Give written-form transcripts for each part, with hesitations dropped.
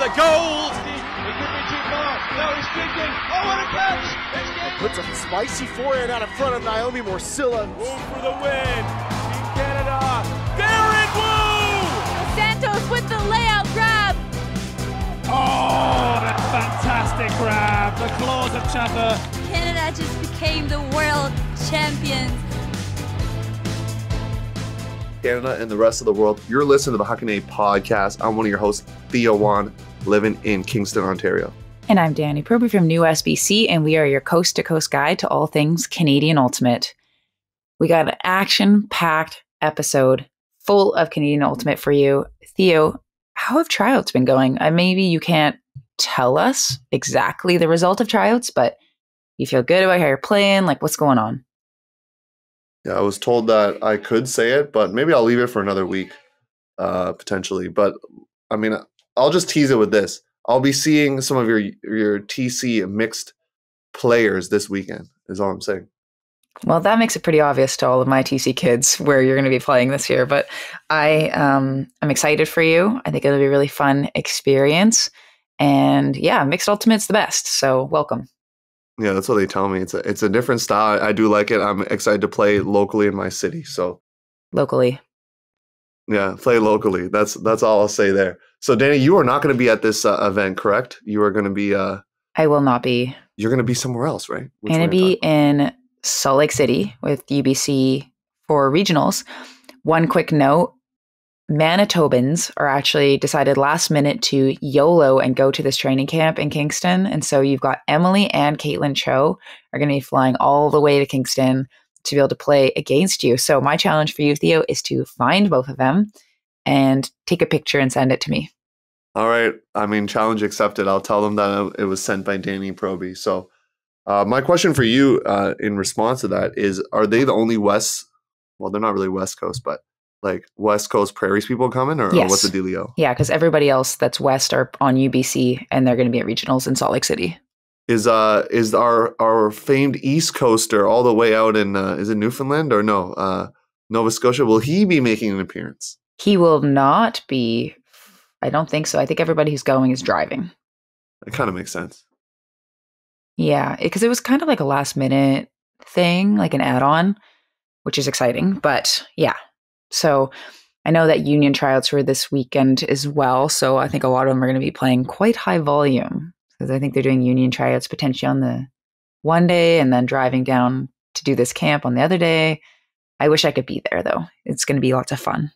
the gold. It could be too far. No, he's streaking. Oh, what a catch! Puts a spicy forehand out in front of Naomi Morcilla. Wu for the win. Team Canada. Darren Wu! Santos with the layout grab. Oh, that fantastic grab. The claws of Chaffer. Canada just became the world champions. Canada and the rest of the world. You're listening to the Huckin podcast. I'm one of your hosts, Theo Wan, living in Kingston, Ontario. And I'm Danie Proby from New SBC, and we are your coast-to-coast guide to all things Canadian Ultimate. We got an action-packed episode full of Canadian Ultimate for you. Theo, how have tryouts been going? Maybe you can't tell us exactly the result of tryouts, but you feel good about how you're playing? Like, what's going on? Yeah, I was told that I could say it, but maybe I'll leave it for another week, potentially. But, I mean, I'll just tease it with this. I'll be seeing some of your TC mixed players this weekend, is all I'm saying. Well, that makes it pretty obvious to all of my TC kids where you're going to be playing this year. But I'm excited for you. I think it'll be a really fun experience. And yeah, mixed ultimate's the best. So welcome. Yeah, that's what they tell me. It's a different style. I do like it. I'm excited to play locally in my city. So locally. Yeah, play locally. That's all I'll say there. So Danie, you are not going to be at this event, correct? You are going to be I will not be. You're going to be somewhere else, right? I'm going to be in Salt Lake City with UBC for regionals. One quick note, Manitobans are actually decided last minute to YOLO and go to this training camp in Kingston. And so you've got Emily and Caitlin Cho are going to be flying all the way to Kingston to be able to play against you. So my challenge for you, Theo, is to find both of them and take a picture and send it to me. All right. I mean, challenge accepted. I'll tell them that it was sent by Danie Proby. So my question for you in response to that is, are they the only West, well, they're not really West Coast, but like West Coast Prairies people coming or what's the dealio? Yeah, because everybody else that's West are on UBC and they're going to be at regionals in Salt Lake City. Is our famed East Coaster all the way out in, is it Newfoundland or no? Nova Scotia, will he be making an appearance? He will not be. I don't think so. I think everybody who's going is driving. That kind of makes sense. Yeah, because it was kind of like a last minute thing, like an add-on, which is exciting. But yeah. So I know that union tryouts were this weekend as well. So I think a lot of them are going to be playing quite high volume because I think they're doing union tryouts potentially on the one day and then driving down to do this camp on the other day. I wish I could be there, though. It's going to be lots of fun.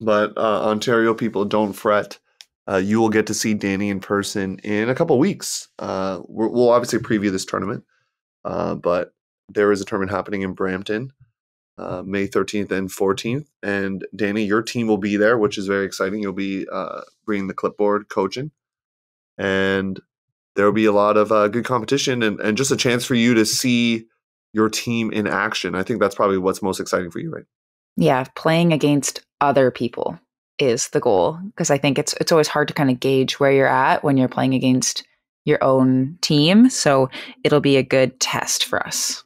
But Ontario people, don't fret. You will get to see Danie in person in a couple weeks. We'll obviously preview this tournament, but there is a tournament happening in Brampton. May 13th and 14th. And Danie, your team will be there, which is very exciting. You'll be bringing the clipboard, coaching. And there will be a lot of good competition and just a chance for you to see your team in action. I think that's probably what's most exciting for you, right? Yeah, playing against other people is the goal. Because I think it's always hard to kind of gauge where you're at when you're playing against your own team. So it'll be a good test for us.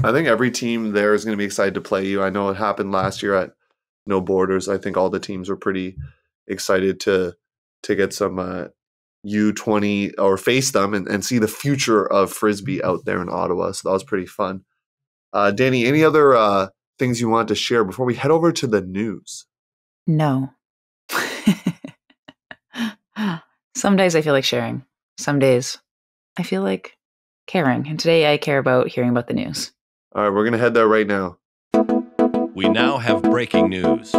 I think every team there is going to be excited to play you. I know it happened last year at No Borders. I think all the teams were pretty excited to get some U20 or face them and see the future of Frisbee out there in Ottawa. So that was pretty fun. Danie, any other things you want to share before we head over to the news? No. Some days I feel like sharing. Some days I feel like caring. And today I care about hearing about the news. All right, we're going to head there right now. We now have breaking news.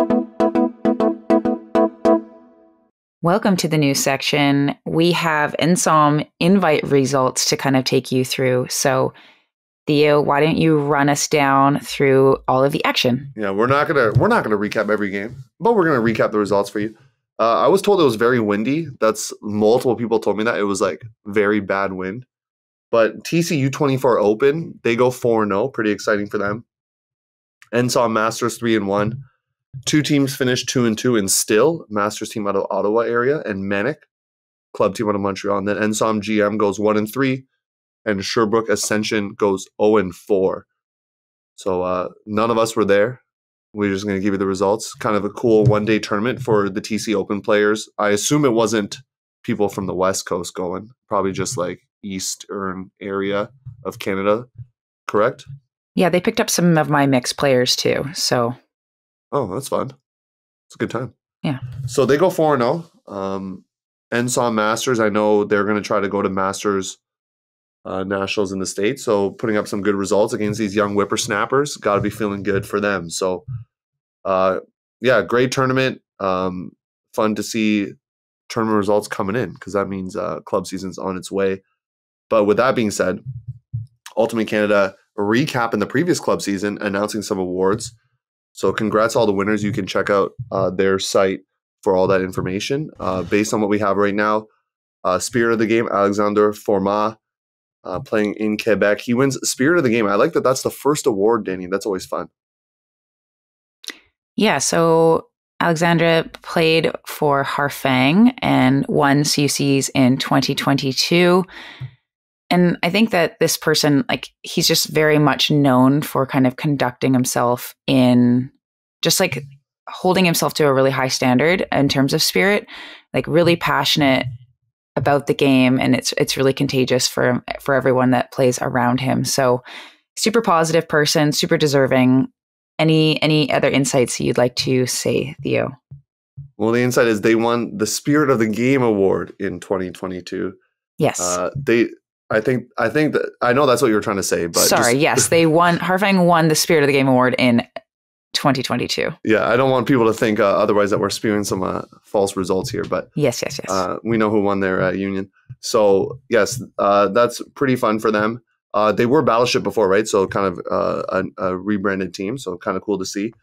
Welcome to the news section. We have NSOM invite results to kind of take you through. So, Theo, why don't you run us down through all of the action? Yeah, we're not gonna recap every game, but we're gonna recap the results for you. I was told it was very windy. That's multiple people told me that it was like very bad wind. But TC U24 Open, they go 4-0. Pretty exciting for them. NSOM Masters 3-1. Two teams finished 2-2 in Still, Masters team out of Ottawa area, and Manic, club team out of Montreal. And then NSOM GM goes 1-3, and Sherbrooke Ascension goes 0-4. So none of us were there. We're just going to give you the results. Kind of a cool one-day tournament for the TC Open players. I assume it wasn't people from the West Coast going. Probably just like eastern area of Canada, correct? Yeah, they picked up some of my mixed players too. So, oh, that's fun. It's a good time. Yeah. So they go 4-0. Ensign Masters, I know they're going to try to go to Masters Nationals in the States. So putting up some good results against these young whippersnappers. Got to be feeling good for them. So, yeah, great tournament. Fun to see tournament results coming in because that means club season's on its way. But with that being said, Ultimate Canada recapping the previous club season, announcing some awards. So congrats all the winners. You can check out their site for all that information. Based on what we have right now, Spirit of the Game, Alexander Format, playing in Quebec. He wins Spirit of the Game. I like that that's the first award, Danie. That's always fun. Yeah, so Alexandra played for Harfang and won CUCs in 2022. And I think that this person, like, he's just very much known for kind of conducting himself in just like holding himself to a really high standard in terms of spirit, like really passionate about the game. And it's really contagious for everyone that plays around him. So super positive person, super deserving. Any other insights you'd like to say, Theo? Well, the insight is they won the Spirit of the Game award in 2022. Yes. I think that I know that's what you were trying to say, but yes, they won. Harfang won the Spirit of the Game award in 2022. Yeah, I don't want people to think otherwise that we're spewing some false results here, but yes. We know who won their union. So yes, that's pretty fun for them. They were Battleship before, right? So kind of a rebranded team. So kind of cool to see.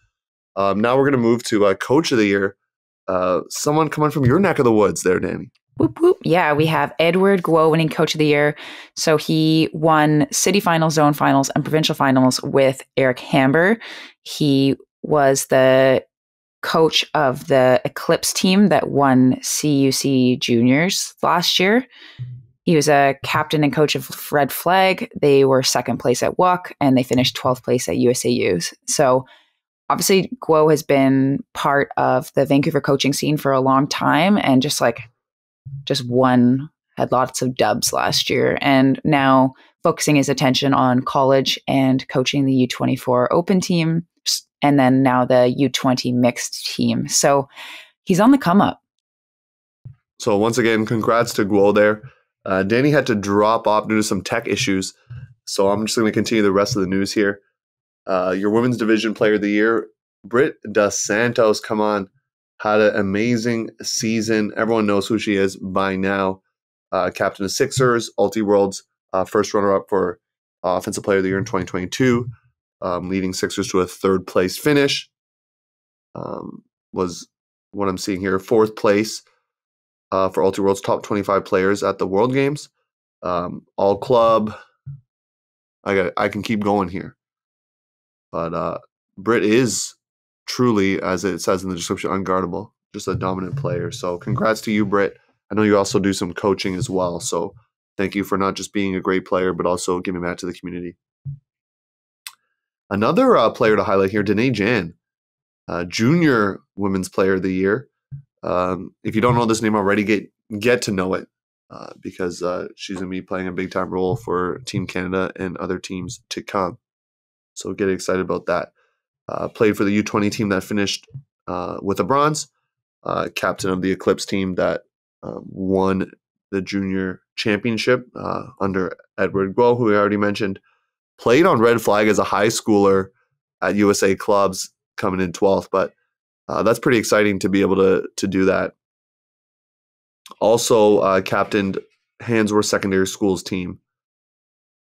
Now we're going to move to Coach of the Year. Someone coming from your neck of the woods there, Danie. Whoop, whoop. Yeah, we have Edward Guo winning Coach of the Year. So he won city finals, zone finals, and provincial finals with Eric Hamber. He was the coach of the Eclipse team that won CUC juniors last year. He was a captain and coach of Red Flag. They were second place at WUC, and they finished 12th place at USAUs. So obviously, Guo has been part of the Vancouver coaching scene for a long time, and just had lots of dubs last year, and now focusing his attention on college and coaching the U24 open team, and then now the U20 mixed team. So he's on the come up. So once again, congrats to Guo there. Danie had to drop off due to some tech issues, so I'm just going to continue the rest of the news here. Your Women's Division Player of the Year, Britt Dos Santos, come on. Had an amazing season. Everyone knows who she is by now. Captain of Sixers, Ulti World's first runner-up for Offensive Player of the Year in 2022, leading Sixers to a third-place finish. Was what I'm seeing here, fourth place for Ulti World's top 25 players at the World Games. All club. I can keep going here. But Britt is truly, as it says in the description, unguardable, just a dominant player. So congrats to you, Britt. I know you also do some coaching as well. So thank you for not just being a great player, but also giving back to the community. Another player to highlight here, Danae Jan, Junior Women's Player of the Year. If you don't know this name already, get to know it because she's going to be playing a big-time role for Team Canada and other teams to come. So get excited about that. Played for the U20 team that finished with a bronze. Captain of the Eclipse team that won the junior championship under Edward Guo, who we already mentioned. Played on Red Flag as a high schooler at USA clubs, coming in 12th. But that's pretty exciting to be able to do that. Also captained Handsworth Secondary Schools team,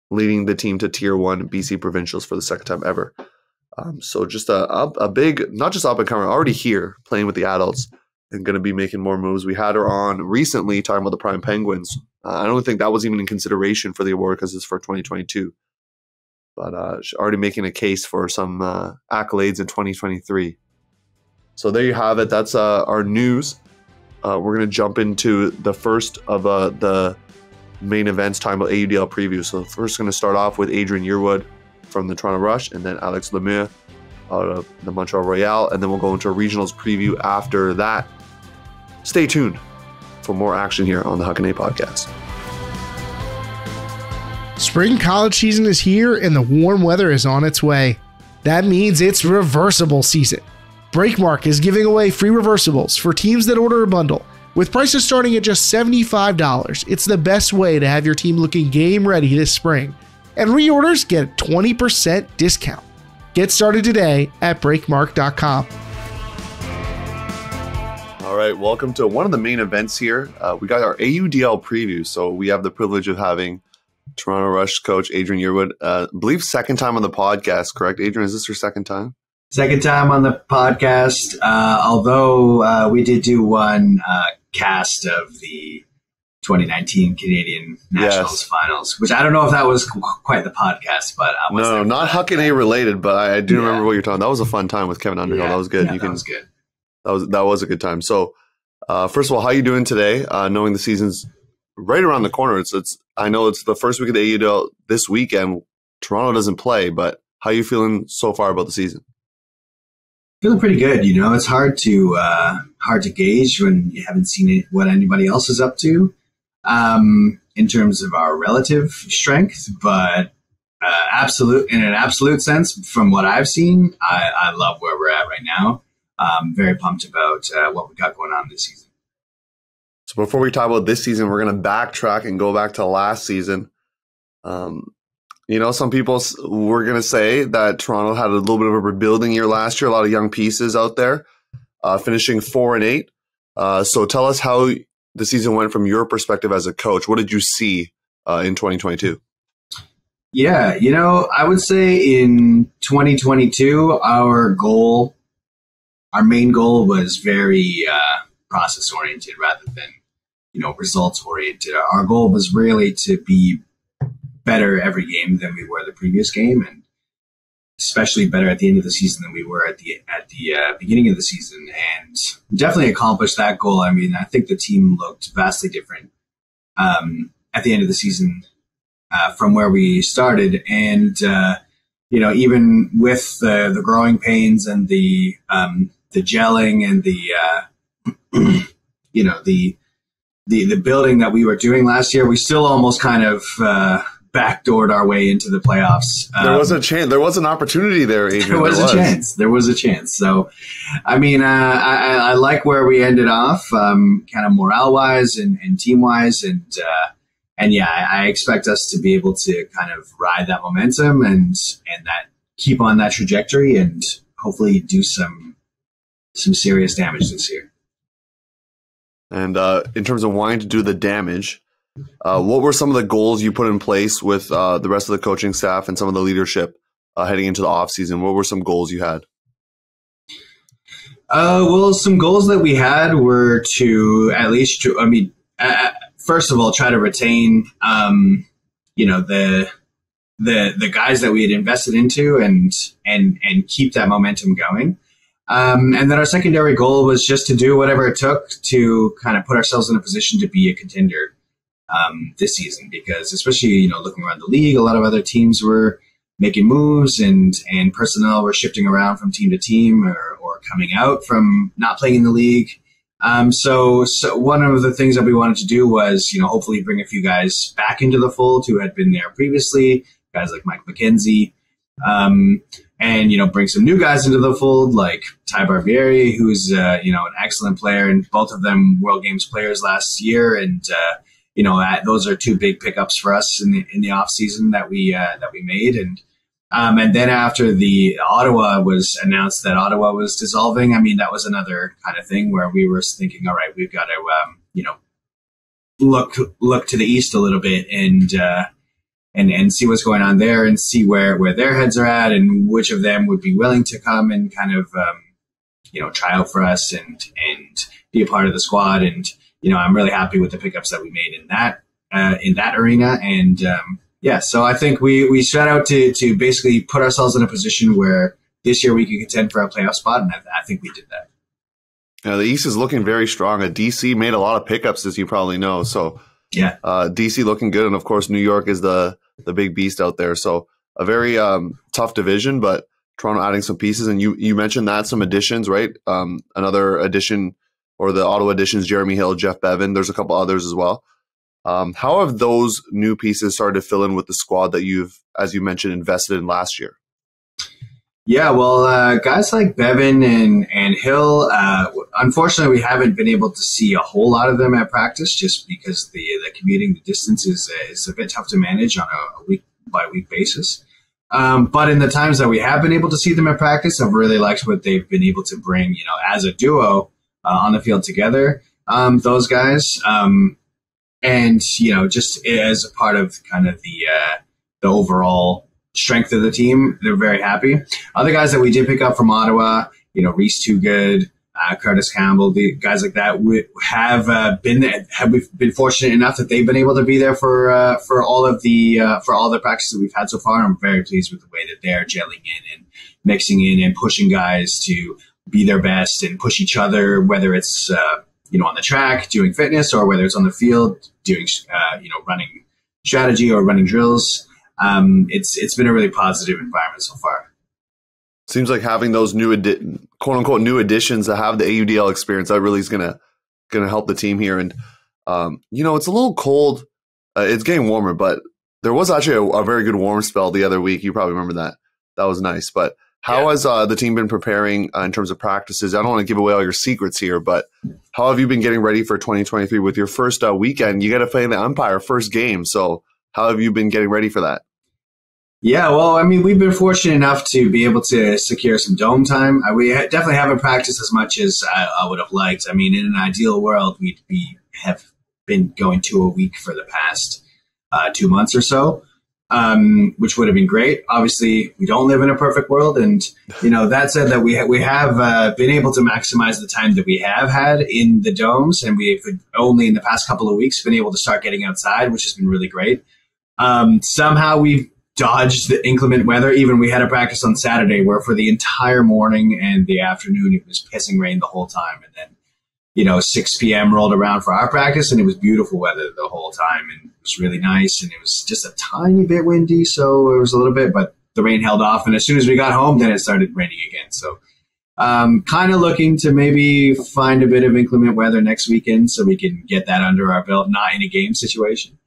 leading the team to Tier 1 BC Provincials for the second time ever. So just a big, not just up-and-comer, already here, playing with the adults and going to be making more moves. We had her on recently talking about the Prime Penguins. I don't think that was even in consideration for the award because it's for 2022. But she's already making a case for some accolades in 2023. So there you have it. That's our news. We're going to jump into the first of the main events, talking about AUDL preview. So first going to start off with Adrian Yearwood from the Toronto Rush, and then Alex Lemieux out of the Montreal Royale, and then we'll go into a regionals preview after that. Stay tuned. for more action here on the Huckin podcast. Spring college season is here and the warm weather is on its way. That means it's reversible season. Breakmark is giving away free reversibles for teams that order a bundle. With prices starting at just $75, it's the best way to have your team looking game ready this spring. And reorders get a 20% discount. Get started today at breakmark.com. All right, welcome to one of the main events here. We got our AUDL preview, so we have the privilege of having Toronto Rush coach Adrian Yearwood. I believe second time on the podcast, correct? Adrian, is this your second time? Second time on the podcast, although we did do one cast of the 2019 Canadian Nationals Finals, which I don't know if that was quite the podcast, but I was no, not Huckin A related, but I do remember what you're talking. That was a fun time with Kevin Underhill. That was good. Yeah, that was good. That was a good time. So, first of all, how are you doing today? Knowing the season's right around the corner. It's I know it's the first week of the AUDL this weekend. Toronto doesn't play, but how are you feeling so far about the season? Feeling pretty good. You know, it's hard to gauge when you haven't seen what anybody else is up to. In terms of our relative strength, but in an absolute sense, from what I've seen, I love where we're at right now. Very pumped about what we got going on this season. So before we talk about this season, we're going to backtrack and go back to last season. Some people were going to say that Toronto had a little bit of a rebuilding year last year, a lot of young pieces out there, finishing 4-8. So tell us how the season went from your perspective as a coach. What did you see in 2022? Yeah, I would say in 2022, our main goal was very process-oriented rather than, results-oriented. Our goal was really to be better every game than we were the previous game, and especially better at the end of the season than we were at the beginning of the season, and definitely accomplished that goal. I mean, I think the team looked vastly different at the end of the season from where we started, and even with the growing pains and the gelling and the building that we were doing last year, we still almost kind of backdoored our way into the playoffs. There was a chance. There was an opportunity there, Adrian. There was a chance. So, I mean, I like where we ended off, kind of morale-wise and team-wise, and I expect us to be able to kind of ride that momentum and that keep on that trajectory and hopefully do some serious damage this year. And in terms of wanting to do the damage, what were some of the goals you put in place with the rest of the coaching staff and some of the leadership heading into the offseason? What were some goals you had? Some goals that we had were to at least, first of all, try to retain, the guys that we had invested into and keep that momentum going. And then our secondary goal was just to do whatever it took to kind of put ourselves in a position to be a contender this season, because especially, looking around the league, a lot of other teams were making moves and personnel were shifting around from team to team or coming out from not playing in the league. So one of the things that we wanted to do was, hopefully bring a few guys back into the fold who had been there previously, guys like Mike McKenzie, and, bring some new guys into the fold like Ty Barbieri, who's, an excellent player, and both of them World Games players last year. And, those are two big pickups for us in the off season that we made. And then after the Ottawa was announced that Ottawa was dissolving, I mean, that was another kind of thing where we were thinking, all right, we've got to, look to the east a little bit and see what's going on there and see where their heads are at and which of them would be willing to come and kind of, try out for us and be a part of the squad. And, I'm really happy with the pickups that we made in that arena. And, so I think we set out to basically put ourselves in a position where this year we could contend for a playoff spot, and I think we did that. The East is looking very strong. DC made a lot of pickups, as you probably know. So yeah, DC looking good, and of course New York is the big beast out there. So a very tough division, but Toronto adding some pieces, and you mentioned that some additions, right? Another addition or the Ottawa additions, Jeremy Hill, Jeff Bevan. There's a couple others as well. How have those new pieces started to fill in with the squad that you've, as you mentioned, invested in last year? Yeah, well, guys like Bevan and Hill, unfortunately, we haven't been able to see a whole lot of them at practice just because the commuting, the distance is a bit tough to manage on a week-by-week basis. But in the times that we have been able to see them at practice, I've really liked what they've been able to bring, as a duo on the field together, those guys. And, just as a part of kind of the overall strength of the team, they're very happy. Other guys that we did pick up from Ottawa, Reese Toogood, Curtis Campbell, the guys like that, we've been fortunate enough that they've been able to be there for all the practices that we've had so far. I'm very pleased with the way that they're gelling in and mixing in and pushing guys to be their best and push each other, whether it's on the track doing fitness or whether it's on the field doing running strategy or running drills. It's been a really positive environment so far. Seems like having those new quote unquote new additions that have the AUDL experience, that really is gonna help the team here. And it's a little cold. It's getting warmer, but there was actually a very good warm spell the other week. You probably remember that. That was nice. But how has the team been preparing in terms of practices? I don't want to give away all your secrets here, but how have you been getting ready for 2023 with your first weekend? You got to play in the Empire first game. So how have you been getting ready for that? Yeah, well, we've been fortunate enough to be able to secure some dome time. We definitely haven't practiced as much as I would have liked. In an ideal world, we have been going to a week for the past 2 months or so, which would have been great. Obviously, we don't live in a perfect world. And, that said, that we have been able to maximize the time that we have had in the domes. And we've only in the past couple of weeks been able to start getting outside, which has been really great. Somehow we've dodged the inclement weather. Even we had a practice on Saturday where for the entire morning and the afternoon, it was pissing rain the whole time. And then, 6 p.m. rolled around for our practice and it was beautiful weather the whole time. And it was really nice. And it was just a tiny bit windy. So it was a little bit, but the rain held off. And as soon as we got home, then it started raining again. So kind of looking to maybe find a bit of inclement weather next weekend so we can get that under our belt, not in a game situation.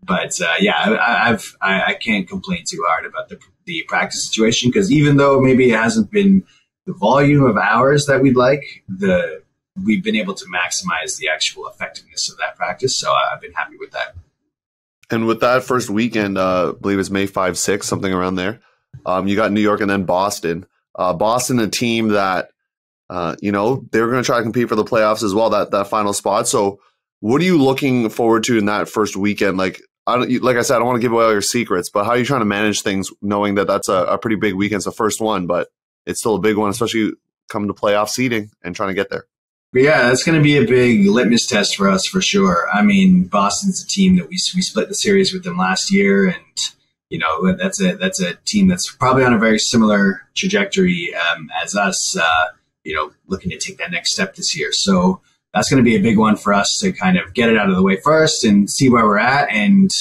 But I can't complain too hard about the practice situation because even though maybe it hasn't been the volume of hours that we'd like, we've been able to maximize the actual effectiveness of that practice. So I've been happy with that. And with that first weekend, I believe it's May 5, 6, something around there. You got New York and then Boston. Boston, a team that, they're going to try to compete for the playoffs as well, that final spot. So what are you looking forward to in that first weekend? Like I said, I don't want to give away all your secrets, but how are you trying to manage things knowing that that's a pretty big weekend? It's the first one, but it's still a big one, especially coming to playoff seeding and trying to get there. But yeah, that's going to be a big litmus test for us for sure. Boston's a team that we split the series with them last year, and that's a team that's probably on a very similar trajectory as us. Looking to take that next step this year. So that's going to be a big one for us to kind of get it out of the way first and see where we're at and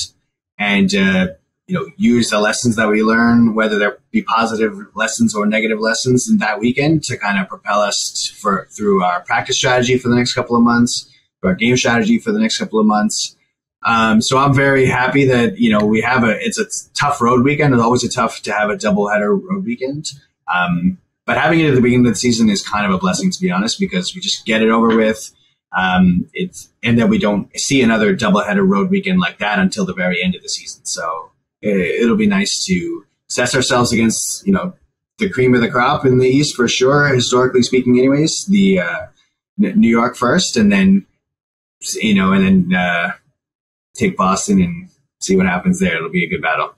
use the lessons that we learn, whether there be positive lessons or negative lessons in that weekend to kind of propel us through our practice strategy for the next couple of months, our game strategy for the next couple of months. So I'm very happy that, it's a tough road weekend. It's always tough to have a doubleheader road weekend. But having it at the beginning of the season is kind of a blessing, to be honest, because we just get it over with. And then we don't see another doubleheader road weekend like that until the very end of the season. So it'll be nice to assess ourselves against, the cream of the crop in the East for sure, historically speaking anyways, the New York first, and then, take Boston and see what happens there. It'll be a good battle.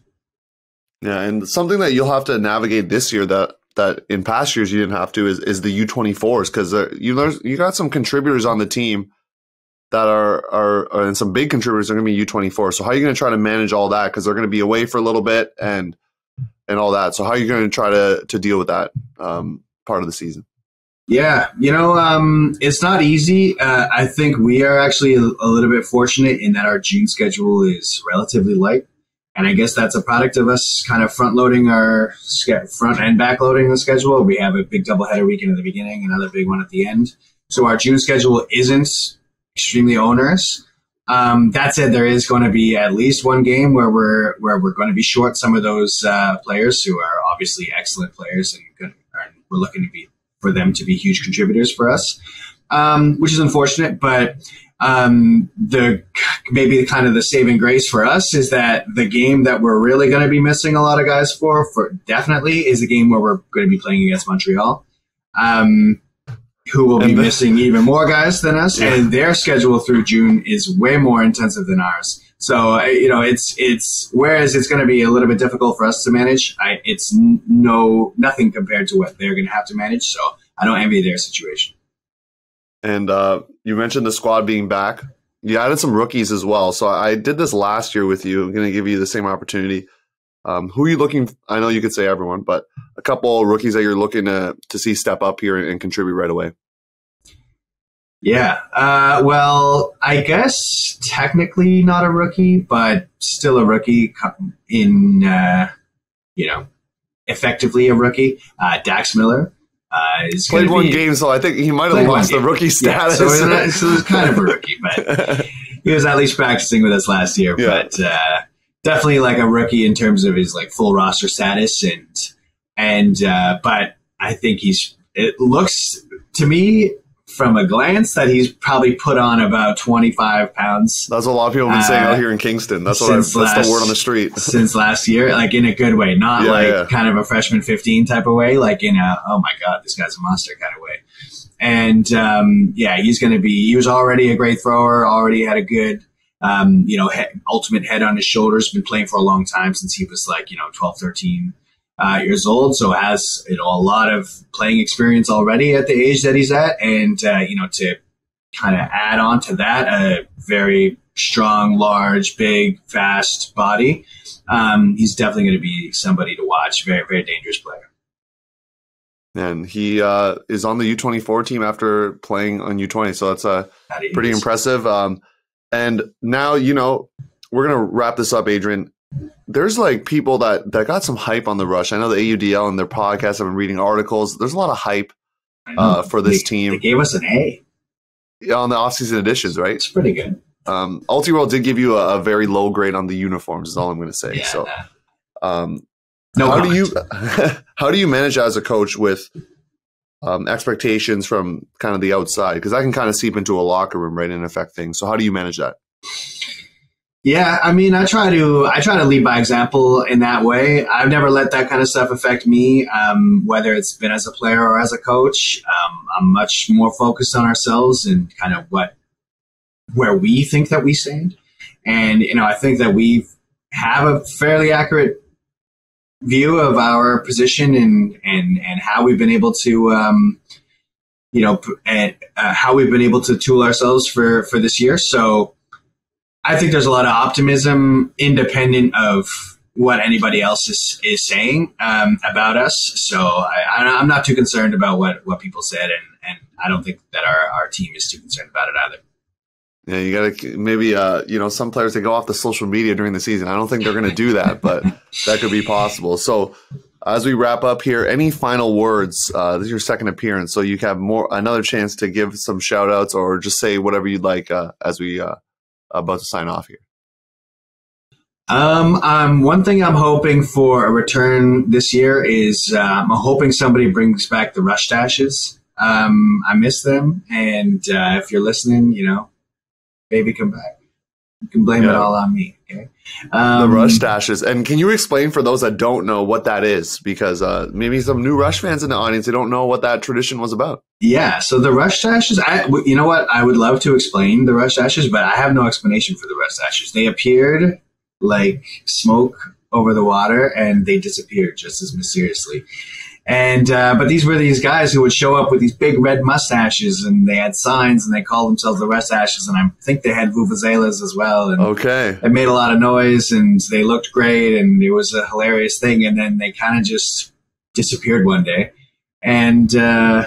Yeah, and something that you'll have to navigate this year that in past years you didn't have to is the U24s, because you got some contributors on the team that are and some big contributors are going to be U24. So how are you going to try to manage all that? Because they're going to be away for a little bit and all that. So how are you going to try to deal with that part of the season? Yeah, it's not easy. I think we are actually a little bit fortunate in that our June schedule is relatively light. And I guess that's a product of us kind of front-loading our front and back-loading the schedule. We have a big doubleheader weekend at the beginning, another big one at the end. So our June schedule isn't extremely onerous. That said, there is going to be at least one game where we're going to be short some of those players who are obviously excellent players, and we're looking for them to be huge contributors for us, which is unfortunate. But maybe kind of the saving grace for us is that the game that we're really going to be missing a lot of guys for definitely is the game where we're going to be playing against Montreal. Who will be missing even more guys than us, and their schedule through June is way more intensive than ours. So, it's whereas it's going to be a little bit difficult for us to manage, it's nothing compared to what they're going to have to manage. So I don't envy their situation. And you mentioned the squad being back. You added some rookies as well. So I did this last year with you. I'm going to give you the same opportunity. Who are you looking? I know you could say everyone, but a couple rookies that you're looking to see step up here and contribute right away. Yeah. Well, I guess technically not a rookie, but still a rookie in, effectively a rookie. Dax Miller is played one game, so I think he might have lost the rookie status. Yeah, so he's kind of a rookie, but he was at least practicing with us last year. Yeah. But definitely like a rookie in terms of his like full roster status, but I think it looks to me from a glance that he's probably put on about 25 pounds. That's what a lot of people have been saying out here in Kingston. That's that's the word on the street. Since last year, like in a good way, not kind of a freshman 15 type of way, like in a, oh my God, this guy's a monster kind of way. And he's going to be, he was already a great thrower, already had a good, ultimate head on his shoulders, been playing for a long time since he was 12, 13 years old. So has, a lot of playing experience already at the age that he's at. And, to kind of add on to that, a very strong, large, big, fast body. He's definitely going to be somebody to watch. Very, very dangerous player. And he is on the U24 team after playing on U20. So that's pretty impressive. And now, we're going to wrap this up, Adrian. There's people that got some hype on the Rush. I know the AUDL and their podcast, I've been reading articles. There's a lot of hype for this team. They gave us an A. Yeah, on the offseason editions, right? It's pretty good. Ultiworld did give you a very low grade on the uniforms, is all I'm going to say. Yeah, so, how do you manage as a coach with expectations from kind of the outside? Because that can kind of seep into a locker room, right, and affect things. So how do you manage that? Yeah, I mean, I try to lead by example in that way. I've never let that kind of stuff affect me, whether it's been as a player or as a coach. I'm much more focused on ourselves and kind of where we think that we stand. And, I think that we have a fairly accurate view of our position and how we've been able to, how we've been able to tool ourselves for this year. So I think there's a lot of optimism independent of what anybody else is saying about us. So I'm not too concerned about what people said, and I don't think that our team is too concerned about it either. Yeah, you got to maybe, some players, they go off the social media during the season. I don't think they're going to do that, but that could be possible. So as we wrap up here, any final words? This is your second appearance, so you have another chance to give some shout outs or just say whatever you'd like as we about to sign off here. One thing I'm hoping for a return this year is I'm hoping somebody brings back the Rush Dashes. I miss them, and if you're listening, maybe come back. You can blame it all on me. Okay. The Rush Dashes. And can you explain for those that don't know what that is? Because maybe some new Rush fans in the audience, they don't know what that tradition was about. Yeah, so the Rush Dashes, you know what? I would love to explain the Rush Dashes, but I have no explanation for the Rush Dashes. They appeared like smoke over the water, and they disappeared just as mysteriously. And but these were these guys who would show up with these big red mustaches, and they had signs, and they called themselves the Rush Dashes, and I think they had vuvuzelas as well. And it made a lot of noise, and they looked great, and it was a hilarious thing. And then they kind of just disappeared one day, and they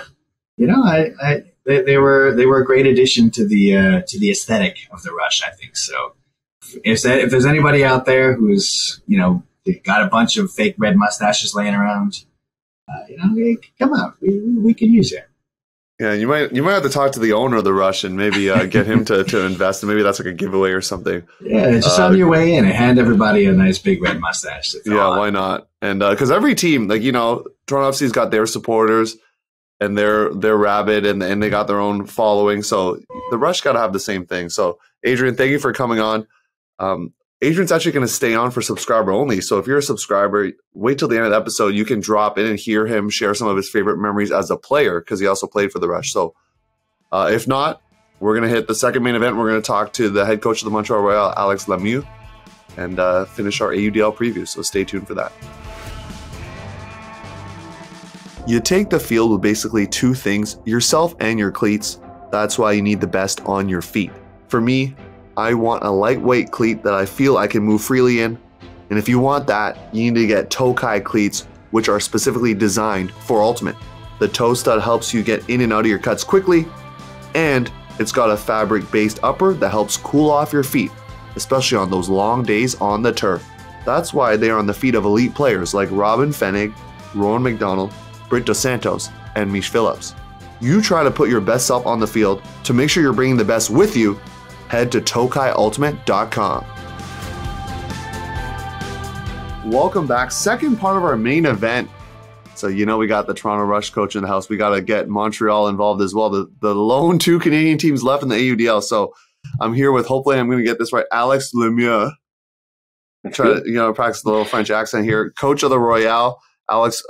were a great addition to the aesthetic of the Rush, I think. So if there's anybody out there who's got a bunch of fake red mustaches laying around, come out. We can use it. Yeah, you might have to talk to the owner of the Rush and maybe get him to invest, and maybe that's like a giveaway or something. Yeah, just on your way in, and hand everybody a nice big red mustache. Yeah, why not? And because every team, like Toronto FC's got their supporters, and they're rabid, and they got their own following. So the Rush got to have the same thing. So Adrian, thank you for coming on. Adrian's actually going to stay on for subscriber only. So if you're a subscriber, wait till the end of the episode. You can drop in and hear him share some of his favorite memories as a player, because he also played for the Rush. So if not, we're going to hit the second main event. We're going to talk to the head coach of the Montreal Royal, Alex Lemieux, and finish our AUDL preview. So stay tuned for that. You take the field with basically two things, yourself and your cleats. That's why you need the best on your feet. For me, I want a lightweight cleat that I feel I can move freely in. And if you want that, you need to get Tokai cleats, which are specifically designed for Ultimate. The toe stud helps you get in and out of your cuts quickly, and it's got a fabric-based upper that helps cool off your feet, especially on those long days on the turf. That's why they are on the feet of elite players like Robin Fennig, Rowan McDonald, Britt Dos Santos, and Mish Phillips. You try to put your best self on the field. To make sure you're bringing the best with you, head to tokaiultimate.com. Welcome back. Second part of our main event. So, we got the Toronto Rush coach in the house. We got to get Montreal involved as well. The lone two Canadian teams left in the AUDL. So I'm here with, hopefully I'm going to get this right, Alex Lemieux. Try to, practice the little French accent here. Coach of the Royale. Alex,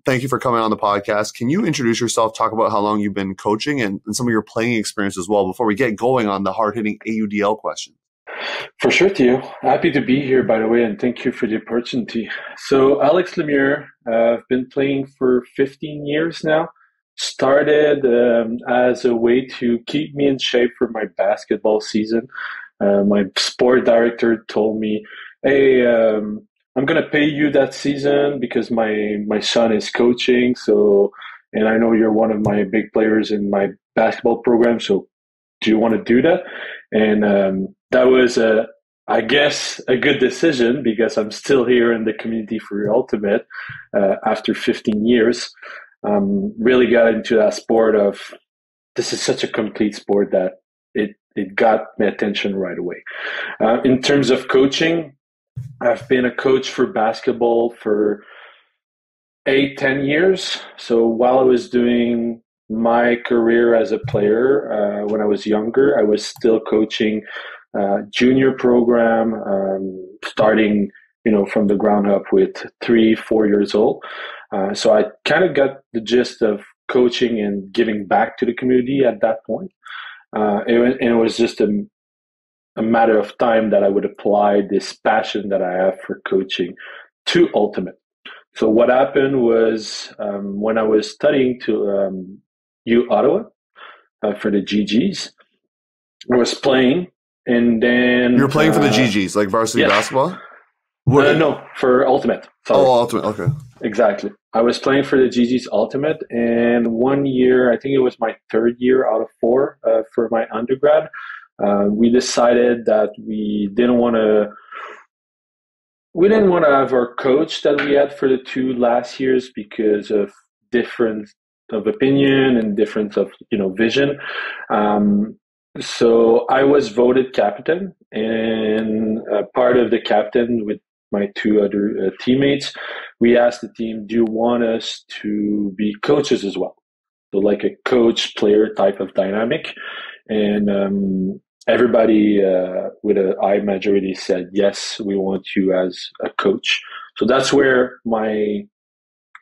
thank you for coming on the podcast. Can you introduce yourself, talk about how long you've been coaching and some of your playing experience as well before we get going on the hard-hitting AUDL question? For sure, Theo. Happy to be here, by the way, and thank you for the opportunity. So, Alex Lemieux, I've been playing for 15 years now. Started as a way to keep me in shape for my basketball season. My sport director told me, hey, I'm going to pay you that season because my son is coaching. So, and I know you're one of my big players in my basketball program. So do you want to do that? And that was, I guess, a good decision because I'm still here in the community for Ultimate after 15 years. Really got into that sport of, this is such a complete sport that it got my attention right away. In terms of coaching, I've been a coach for basketball for 8-10 years. So while I was doing my career as a player, when I was younger, I was still coaching junior program, starting, from the ground up with 3-4 years old. So I kind of got the gist of coaching and giving back to the community at that point. And it was just a matter of time that I would apply this passion that I have for coaching to Ultimate. So what happened was when I was studying to Ottawa for the GGs, I was playing, and then you were playing for the GGs, like varsity basketball? No, for Ultimate. Sorry. Oh, Ultimate. Okay. Exactly. I was playing for the GGs Ultimate, and 1 year, I think it was my third year out of 4 for my undergrad. We decided that we didn't want to have our coach that we had for the 2 last years because of difference of opinion and difference of vision. So I was voted captain, and part of the captain with my 2 other teammates, we asked the team, do you want us to be coaches as well? So like a coach-player type of dynamic. And everybody with a high majority said, yes, we want you as a coach. So that's where my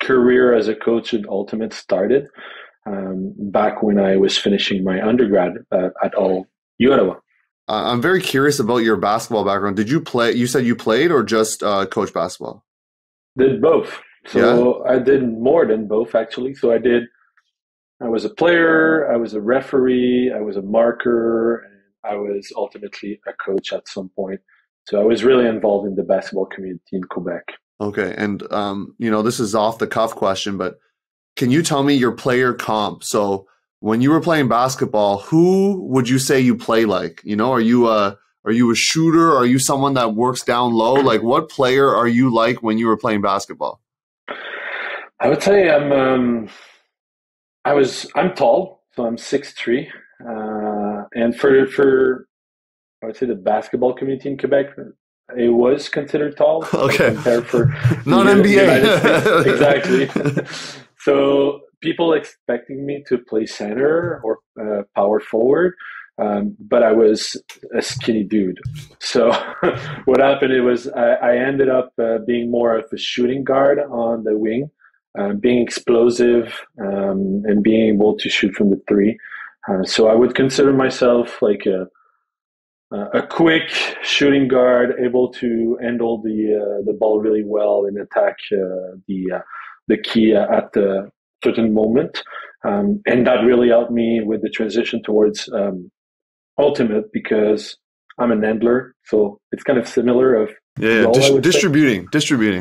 career as a coach in Ultimate started, back when I was finishing my undergrad at Ottawa. I'm very curious about your basketball background. Did you play? You said you played or just coach basketball? Did both. So yeah. I did more than both, actually. So I was a player, I was a referee, I was a marker, and I was ultimately a coach at some point. So I was really involved in the basketball community in Quebec. Okay. And, this is off the cuff question, but can you tell me your player comp? So when you were playing basketball, who would you say you play like? Are you a shooter? Are you someone that works down low? Like, what player are you like when you were playing basketball? I would say I'm tall. So I'm 6'3", and for I would say the basketball community in Quebec, it was considered tall. Okay. Compared for Not the NBA. Exactly. So people expecting me to play center or power forward, but I was a skinny dude. So what happened, I ended up being more of a shooting guard on the wing, being explosive, and being able to shoot from the three. So I would consider myself like a quick shooting guard, able to handle the ball really well and attack the key at the certain moment, and that really helped me with the transition towards ultimate, because I'm an handler, so it's kind of similar of distributing.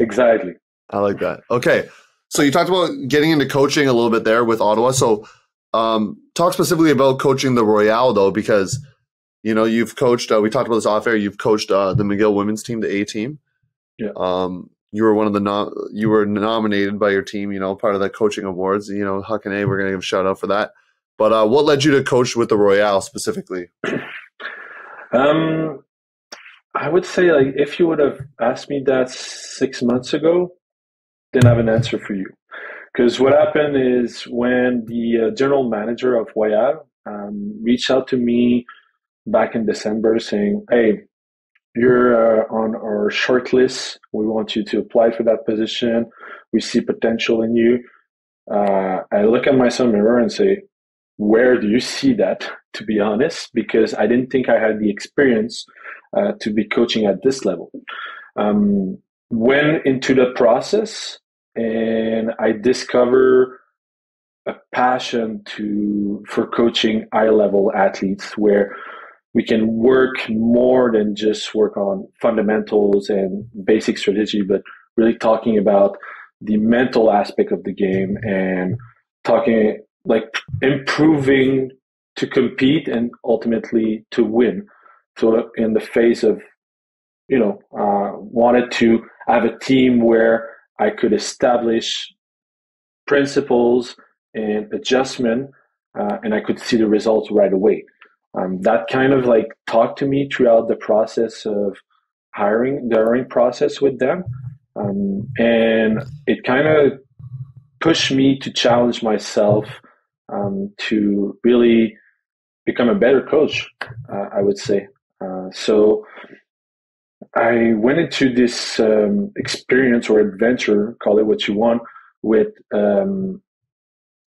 Exactly. I like that. Okay, so you talked about getting into coaching a little bit there with Ottawa. So talk specifically about coaching the Royale, though, because you've coached. We talked about this off air. You've coached the McGill women's team, the A team. Yeah. You were one of you were nominated by your team. Part of the coaching awards. Huckin, we're gonna give a shout out for that. But what led you to coach with the Royale specifically? I would say, like, if you would have asked me that 6 months ago, didn't have an answer for you. Because what happened is when the general manager of Royale reached out to me back in December saying, "Hey, you're on our short list. We want you to apply for that position. We see potential in you." I look at myself in the mirror and say, where do you see that, to be honest? Because I didn't think I had the experience to be coaching at this level. Went into the process, and I discover a passion for coaching high-level athletes, where we can work more than just work on fundamentals and basic strategy, but really talking about the mental aspect of the game and talking like improving to compete and ultimately to win. So in the face of, wanted to have a team where I could establish principles and adjustment, and I could see the results right away. That kind of like talked to me throughout the process of the hiring process with them. And it kind of pushed me to challenge myself to really become a better coach, I would say. So I went into this experience or adventure, call it what you want, with an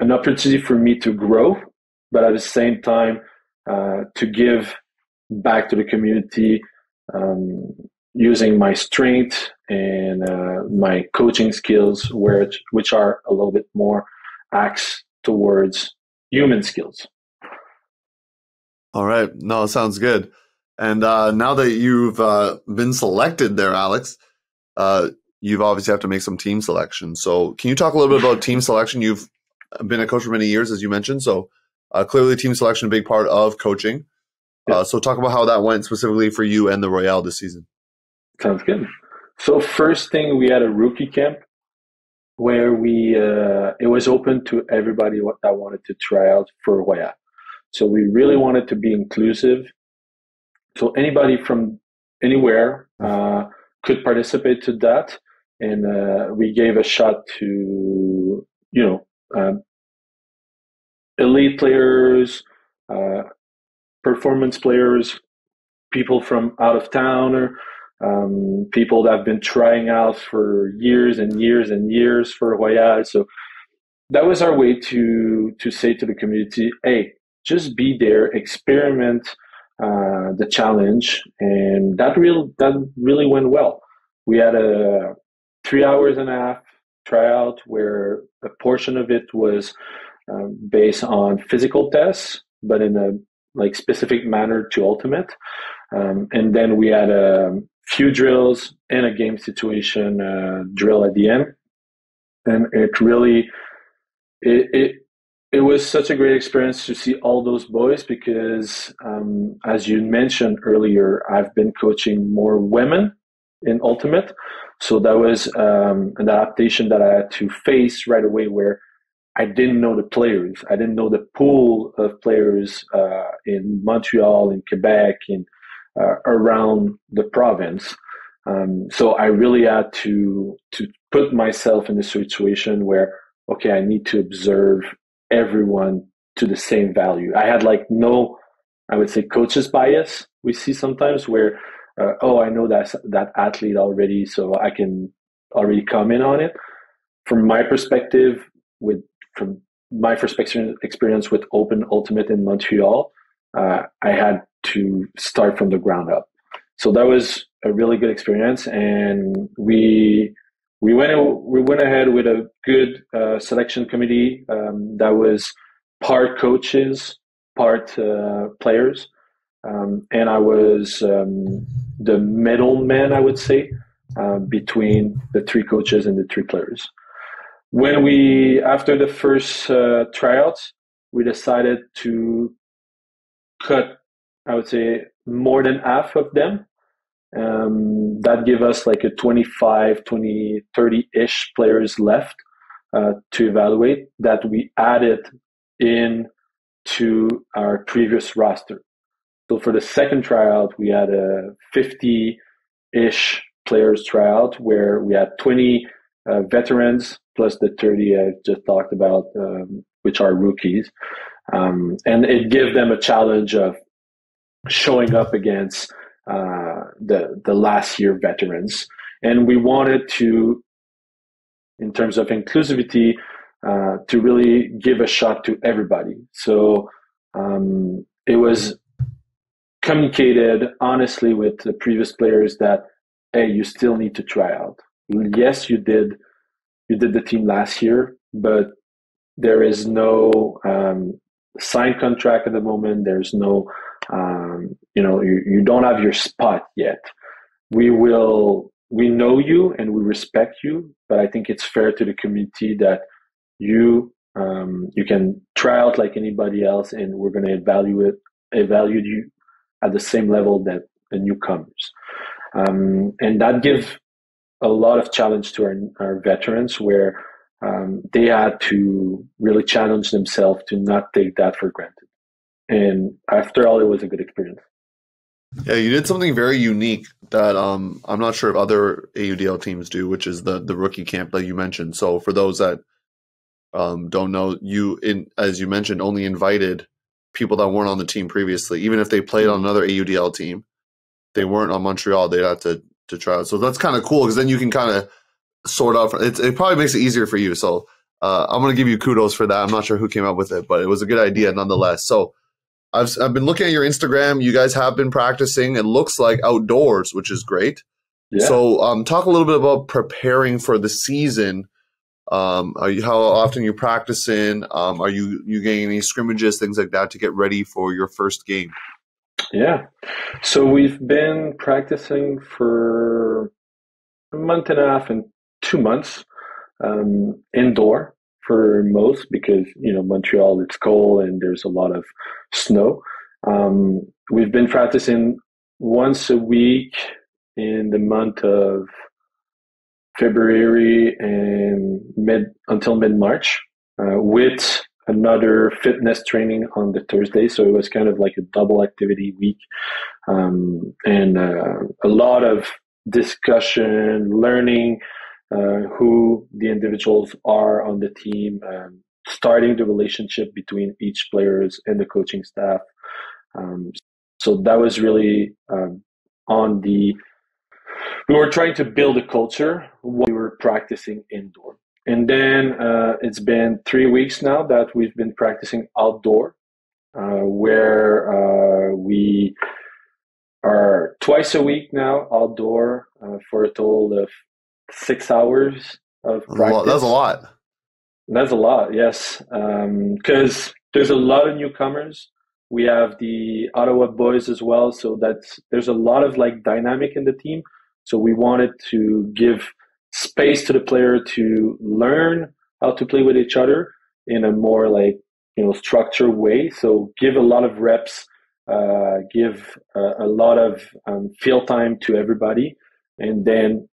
opportunity for me to grow, but at the same time to give back to the community using my strength and my coaching skills, which are a little bit more axed towards human skills. All right. No, it sounds good. And now that you've been selected there, Alex, you've obviously have to make some team selection. So can you talk a little bit about team selection? You've been a coach for many years, as you mentioned. So clearly team selection a big part of coaching. Yeah. So talk about how that went specifically for you and the Royale this season. Sounds good. So first thing, we had a rookie camp where it was open to everybody that wanted to try out for Royale. So we really wanted to be inclusive. So anybody from anywhere could participate to that. And we gave a shot to, elite players, performance players, people from out of town, or people that have been trying out for years and years and years for Royale. So that was our way to say to the community, hey, just be there, experiment the challenge. And that really went well. We had a 3 hours and a half tryout where a portion of it was based on physical tests, but in a specific manner to ultimate. And then we had a few drills and a game situation drill at the end. And it really, it was such a great experience to see all those boys because, as you mentioned earlier, I've been coaching more women in ultimate. So that was an adaptation that I had to face right away, where I didn't know the players. I didn't know the pool of players in Montreal, in Quebec, in around the province. So I really had to put myself in a situation where, okay, I need to observe everyone to the same value. I had like no, I would say, coach's bias we see sometimes where, I know that athlete already, so I can already comment on it. From my perspective, from my first experience with Open Ultimate in Montreal, I had to start from the ground up. So that was a really good experience, and we went ahead with a good selection committee that was part coaches, part players, and I was the middleman, I would say, between the three coaches and the three players. After the first tryouts, we decided to cut, I would say, more than half of them. That gave us like a 25, 20, 30-ish players left to evaluate that we added in to our previous roster. So for the second tryout, we had a 50-ish players tryout where we had 20 veterans plus the 30 I just talked about, which are rookies. And it gave them a challenge of showing up against the last year veterans. And we wanted to, in terms of inclusivity, to really give a shot to everybody. So it was communicated honestly with the previous players that, hey, you still need to try out. Yes, you did the team last year, but there is no signed contract at the moment. There's no, you don't have your spot yet. We know you and we respect you, but I think it's fair to the community that you can try out like anybody else, and we're going to evaluate you at the same level that the newcomers. And that gives a lot of challenge to our veterans, where they had to really challenge themselves to not take that for granted. And after all, it was a good experience. Yeah, you did something very unique that I'm not sure if other AUDL teams do, which is the rookie camp that you mentioned. So for those that don't know, as you mentioned, only invited people that weren't on the team previously. Even if they played on another AUDL team, they weren't on Montreal, they'd have to try out. So that's kind of cool, because then you can kind of sort out. It probably makes it easier for you. So I'm going to give you kudos for that. I'm not sure who came up with it, but it was a good idea nonetheless. So I've been looking at your Instagram. You guys have been practicing, it looks like, outdoors, which is great. Yeah. So talk a little bit about preparing for the season. How often you're practicing? Are you getting any scrimmages, things like that, to get ready for your first game? Yeah. So we've been practicing for a month and a half and 2 months indoor for most, because, Montreal, it's cold and there's a lot of snow. We've been practicing once a week in the month of February and until mid-March, with another fitness training on the Thursday. So it was kind of like a double activity week, and a lot of discussion, learning who the individuals are on the team, starting the relationship between each players and the coaching staff. So that was really we were trying to build a culture while we were practicing indoor. And then it's been 3 weeks now that we've been practicing outdoor, where we are twice a week now outdoor for a total of 6 hours of practice. That's a lot. That's a lot, yes. Because there's a lot of newcomers. We have the Ottawa boys as well. So there's a lot of dynamic in the team. So we wanted to give space to the player to learn how to play with each other in a more structured way. So give a lot of reps, give a lot of field time to everybody, and then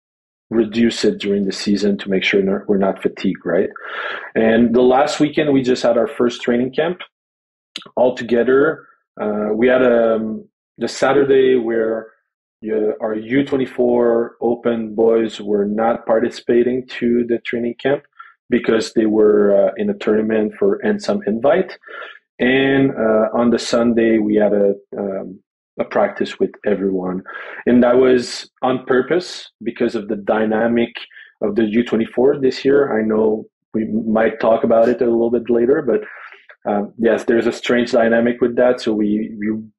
reduce it during the season to make sure we're not fatigued, right? And the last weekend, we just had our first training camp all together. We had the Saturday where our U24 open boys were not participating to the training camp because they were in a tournament for some invite. And on the Sunday, we had a practice with everyone. And that was on purpose because of the dynamic of the U24 this year. I know we might talk about it a little bit later, but yes, there's a strange dynamic with that. So we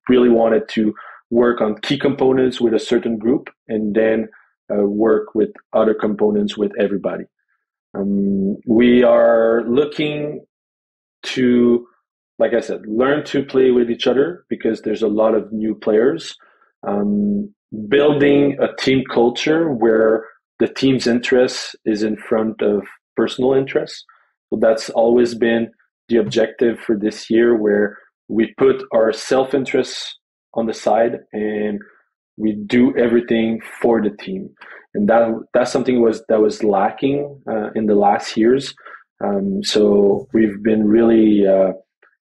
really wanted to work on key components with a certain group and then work with other components with everybody. We are looking to, like I said, learn to play with each other because there's a lot of new players. Building a team culture where the team's interest is in front of personal interests. So that's always been the objective for this year, where we put our self-interests on the side and we do everything for the team. And that's something that was lacking in the last years. So we've been really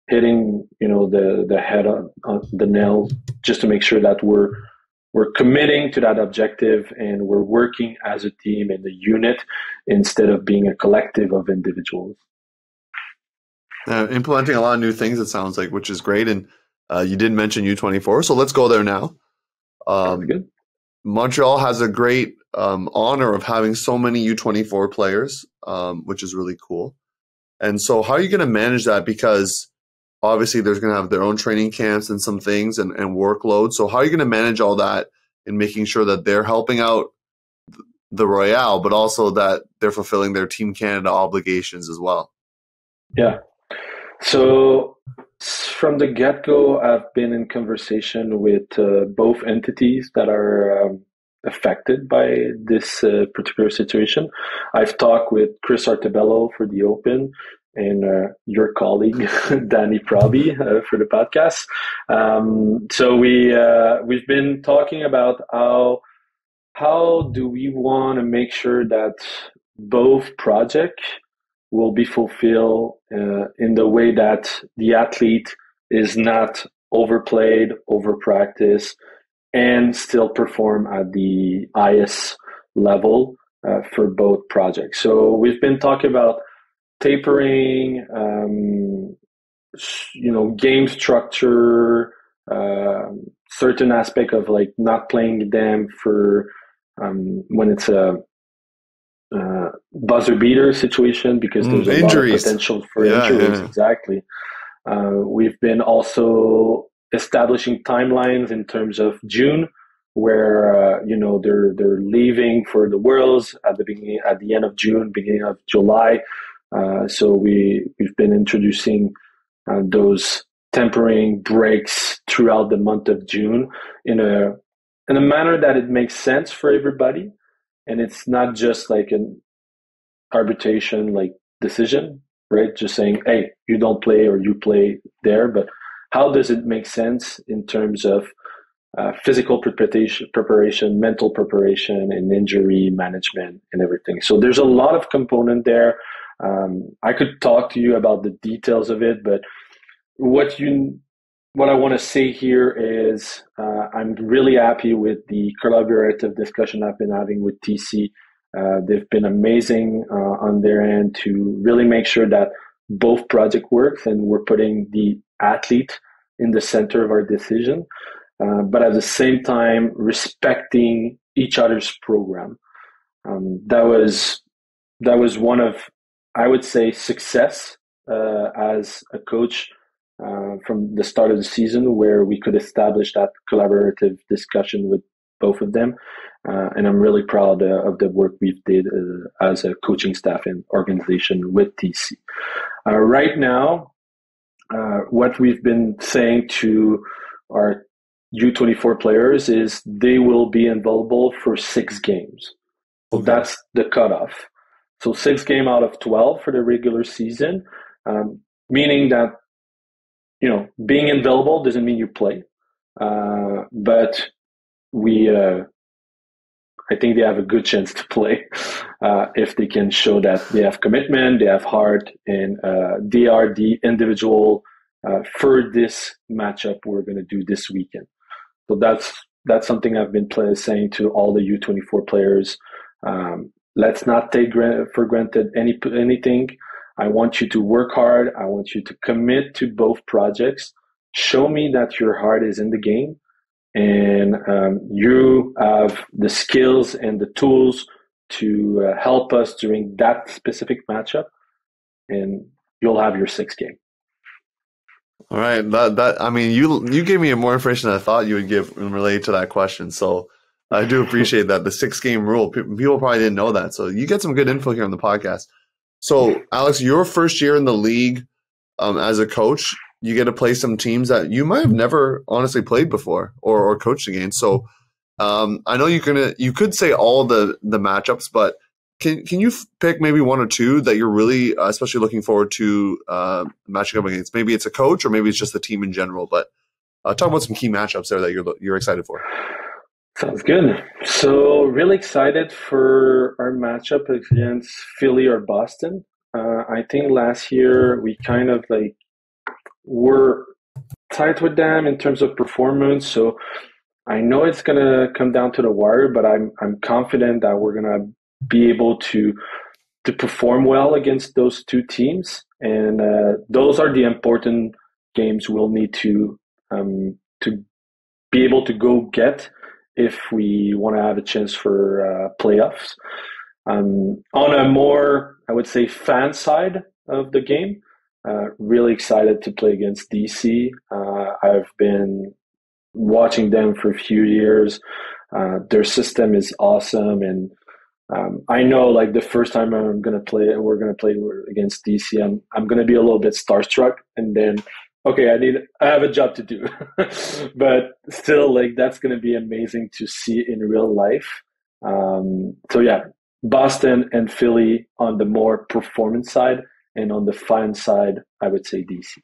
hitting, the head on the nail just to make sure that we're committing to that objective and we're working as a team and a unit instead of being a collective of individuals. Implementing a lot of new things, it sounds like, which is great. And you did mention U24, so let's go there now. Good. Montreal has a great honor of having so many U24 players, which is really cool. And so how are you going to manage that? Because obviously there's going to have their own training camps and some things and workload. So how are you going to manage all that in making sure that they're helping out the Royale, but also that they're fulfilling their Team Canada obligations as well? Yeah. So from the get-go, I've been in conversation with both entities that are affected by this particular situation. I've talked with Chris Artabello for the Open and your colleague, Danie Proby, for the podcast. So we've been talking about how do we want to make sure that both projects will be fulfilled in the way that the athlete is not overplayed, overpracticed, and still perform at the highest level for both projects. So we've been talking about tapering, game structure, certain aspect of like not playing them for when it's a buzzer beater situation because there's a lot of potential for injuries. Yeah. Exactly. We've been also establishing timelines in terms of June, where they're leaving for the Worlds at the end of June, beginning of July. So we've been introducing those tempering breaks throughout the month of June in a manner that it makes sense for everybody. And it's not just like an arbitration like decision, right? Just saying, hey, you don't play or you play there. But how does it make sense in terms of physical preparation, mental preparation, and injury management and everything? So there's a lot of component there. I could talk to you about the details of it, but what I want to say here is I'm really happy with the collaborative discussion I've been having with TC. They've been amazing on their end to really make sure that both project works and we're putting the athlete in the center of our decision, but at the same time respecting each other's program. That was one of, I would say, success as a coach from the start of the season, where we could establish that collaborative discussion with both of them. And I'm really proud of the work we've did as a coaching staff and organization with TC. Right now, what we've been saying to our U24 players is they will be available for 6 games. So that's the cutoff. So 6 games out of 12 for the regular season, meaning that, being available doesn't mean you play. But I think they have a good chance to play if they can show that they have commitment, they have heart, and they are the individual for this matchup we're going to do this weekend. So that's something I've been saying to all the U24 players. Let's not take for granted anything. I want you to work hard. I want you to commit to both projects. Show me that your heart is in the game, and you have the skills and the tools to help us during that specific matchup, and you'll have your 6th game. All right. I mean, you gave me more information than I thought you would give in relate to that question. So I do appreciate that. The 6-game rule, people probably didn't know that. So you get some good info here on the podcast. So Alex, your first year in the league as a coach, you get to play some teams that you might have never honestly played before or coached against. So I know you could say all the matchups, but can you pick maybe one or two that you're really especially looking forward to matching up against? Maybe it's a coach or maybe it's just the team in general. But talk about some key matchups there that you're excited for. Sounds good. So really excited for our matchup against Philly or Boston. I think last year we kind of were tight with them in terms of performance. So I know it's gonna come down to the wire, but I'm confident that we're gonna be able to perform well against those two teams, and those are the important games we'll need to be able to go get if we want to have a chance for playoffs. On a more, I would say, fan side of the game, really excited to play against DC. I've been watching them for a few years. Their system is awesome, and I know the first time we're going to play against DC, I'm going to be a little bit starstruck, and then okay, I have a job to do. But still, that's going to be amazing to see in real life. So yeah, Boston and Philly on the more performance side, and on the fan side, I would say DC.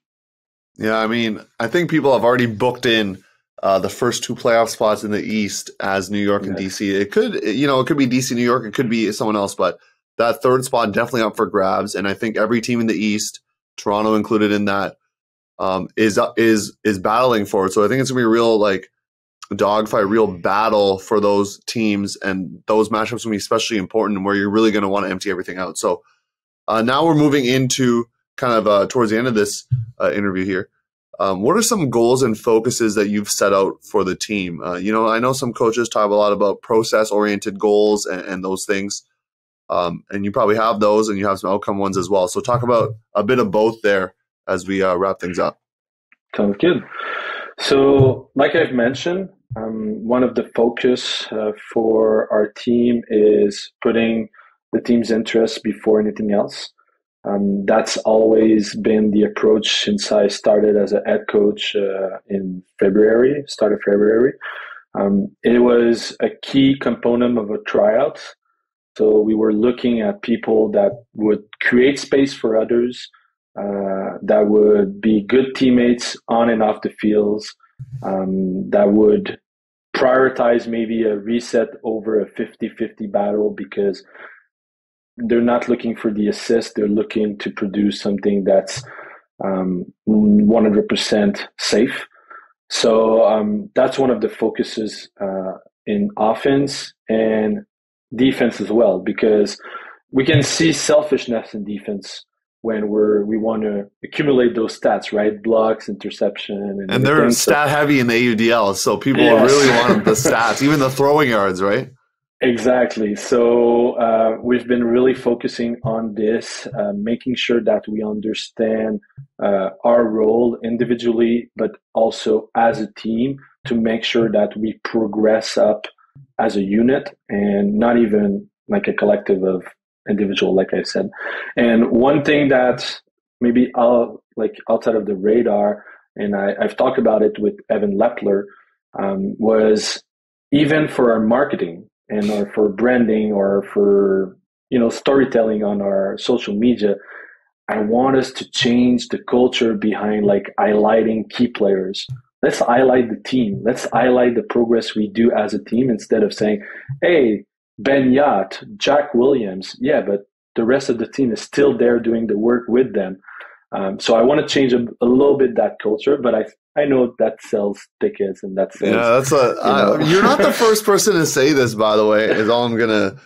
Yeah, I mean, I think people have already booked in the first 2 playoff spots in the East as New York and DC. It could be DC, New York. It could be someone else, but that 3rd spot definitely up for grabs. And I think every team in the East, Toronto included in that, is battling for it. So I think it's gonna be a real dogfight, real battle for those teams, and those matchups will be especially important, where you're really gonna want to empty everything out. So now we're moving into kind of towards the end of this interview here. What are some goals and focuses that you've set out for the team? I know some coaches talk a lot about process-oriented goals and those things, and you probably have those, and you have some outcome ones as well. So talk about a bit of both there as we wrap things up. Sounds good. So like I've mentioned, one of the focus for our team is putting the team's interests before anything else. That's always been the approach since I started as a head coach in start of February. It was a key component of a tryout. So we were looking at people that would create space for others, that would be good teammates on and off the fields, that would prioritize maybe a reset over a 50-50 battle, because they're not looking for the assist. They're looking to produce something that's 100% safe. So that's one of the focuses in offense and defense as well, because we can see selfishness in defense when we want to accumulate those stats, right? Blocks, interception. And they're stat heavy in the AUDL, so people really want the stats, even the throwing yards, right? Exactly. So we've been really focusing on this, making sure that we understand our role individually, but also as a team, to make sure that we progress up as a unit and not even like a collective of individual, like I said. And one thing that maybe outside of the radar, and I've talked about it with Evan Lepler, was even for our marketing and or for branding or for storytelling on our social media, I want us to change the culture behind highlighting key players. Let's highlight the team. Let's highlight the progress we do as a team, instead of saying, hey, Ben Yacht, Jack Williams, yeah, but the rest of the team is still there doing the work with them. So I want to change a little bit that culture, but I know that sells tickets and that sells. Yeah, you're not the first person to say this, by the way, is all I'm going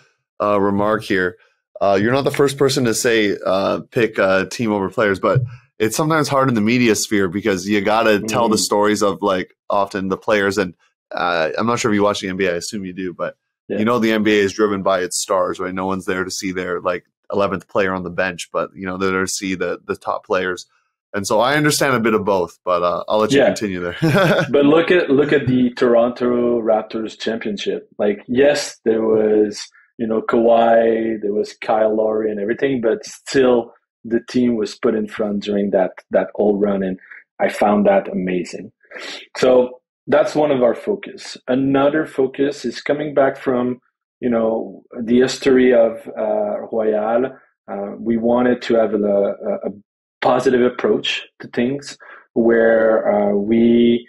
to remark here. You're not the first person to say pick team over players, but it's sometimes hard in the media sphere because you got to tell the stories of like often the players. And I'm not sure if you watch the NBA. I assume you do, but the NBA is driven by its stars, right? No one's there to see their like 11th player on the bench, but they're there to see the top players. And so I understand a bit of both, but I'll let you continue there. But look at the Toronto Raptors championship. Like, yes, there was Kawhi, there was Kyle Lowry and everything, but still the team was put in front during that whole run, and I found that amazing. So that's one of our focus. Another focus is coming back from the history of Royal. We wanted to have a positive approach to things where we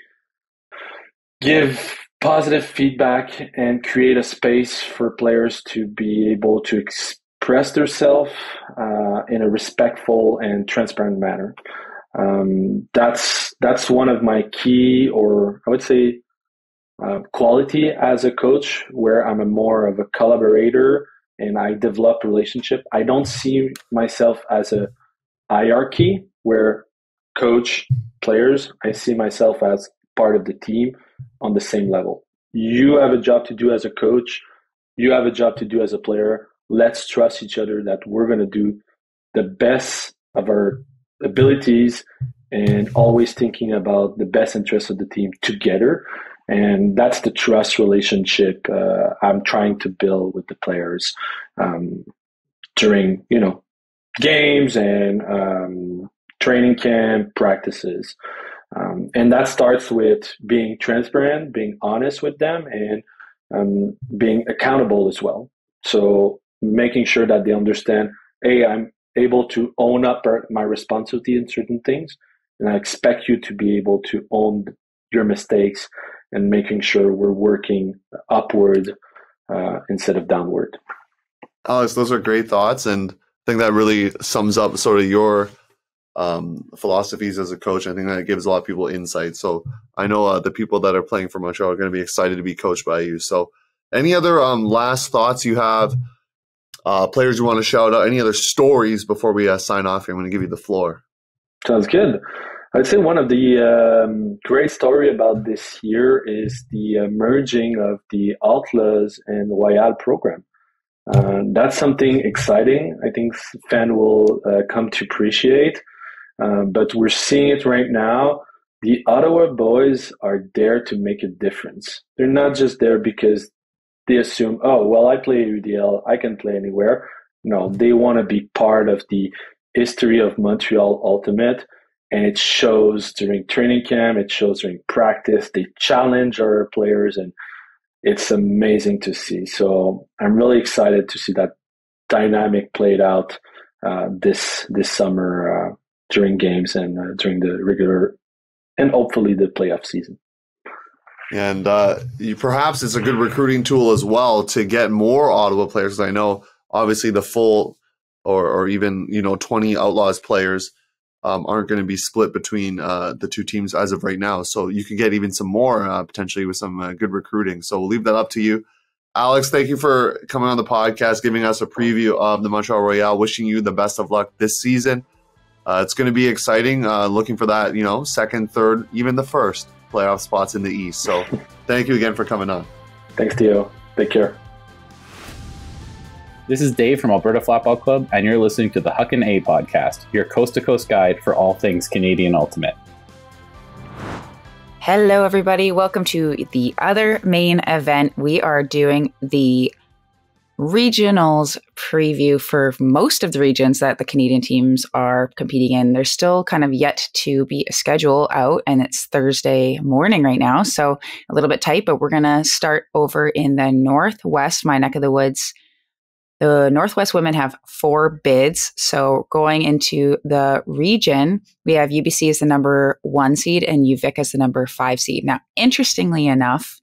give positive feedback and create a space for players to be able to express themselves in a respectful and transparent manner. That's one of my key, or I would say, quality as a coach, where I'm more of a collaborator and I develop relationship. I don't see myself as a hierarchy where coach players. I see myself as part of the team on the same level. You have a job to do as a coach. You have a job to do as a player. Let's trust each other that we're going to do the best of our abilities and always thinking about the best interest of the team together. And that's the trust relationship I'm trying to build with the players during, games and training camp practices. And that starts with being transparent, being honest with them, and being accountable as well. So making sure that they understand, hey, I'm able to own up my responsibility in certain things, and I expect you to be able to own your mistakes, and making sure we're working upward instead of downward. Alex, those are great thoughts, and I think that really sums up sort of your philosophies as a coach. I think that gives a lot of people insight. So I know the people that are playing for Montreal are going to be excited to be coached by you. So any other last thoughts you have, players you want to shout out, any other stories before we sign off here? I'm going to give you the floor. Sounds good. I'd say one of the great story about this year is the merging of the Outlaws and Royal program. That's something exciting. I think fans will come to appreciate. But we're seeing it right now. The Ottawa boys are there to make a difference. They're not just there because they assume, oh, well, I play AUDL, I can play anywhere. No, they want to be part of the history of Montreal Ultimate. And it shows during training camp, it shows during practice. They challenge our players, and it's amazing to see. So I'm really excited to see that dynamic played out this summer during games and during the regular and hopefully the playoff season. And perhaps it's a good recruiting tool as well to get more Ottawa players. I know obviously the full or even 20 Outlaws players aren't going to be split between the two teams as of right now. So you can get even some more potentially with some good recruiting. So we'll leave that up to you. Alex, thank you for coming on the podcast, giving us a preview of the Montreal Royal. Wishing you the best of luck this season. It's going to be exciting. Looking for that, second, third, even the first playoff spots in the East. So thank you again for coming on. Thanks, Theo. Take care. This is Dave from Alberta Flatball Club, and you're listening to the Huckin A podcast, your coast-to-coast guide for all things Canadian Ultimate. Hello, everybody. Welcome to the other main event. We are doing the regionals preview for most of the regions that the Canadian teams are competing in. There's still kind of yet to be a schedule out, and it's Thursday morning right now, so a little bit tight, but we're going to start over in the Northwest, my neck of the woods. The Northwest women have 4 bids. So going into the region, we have UBC as the number 1 seed and UVic as the number 5 seed. Now, interestingly enough,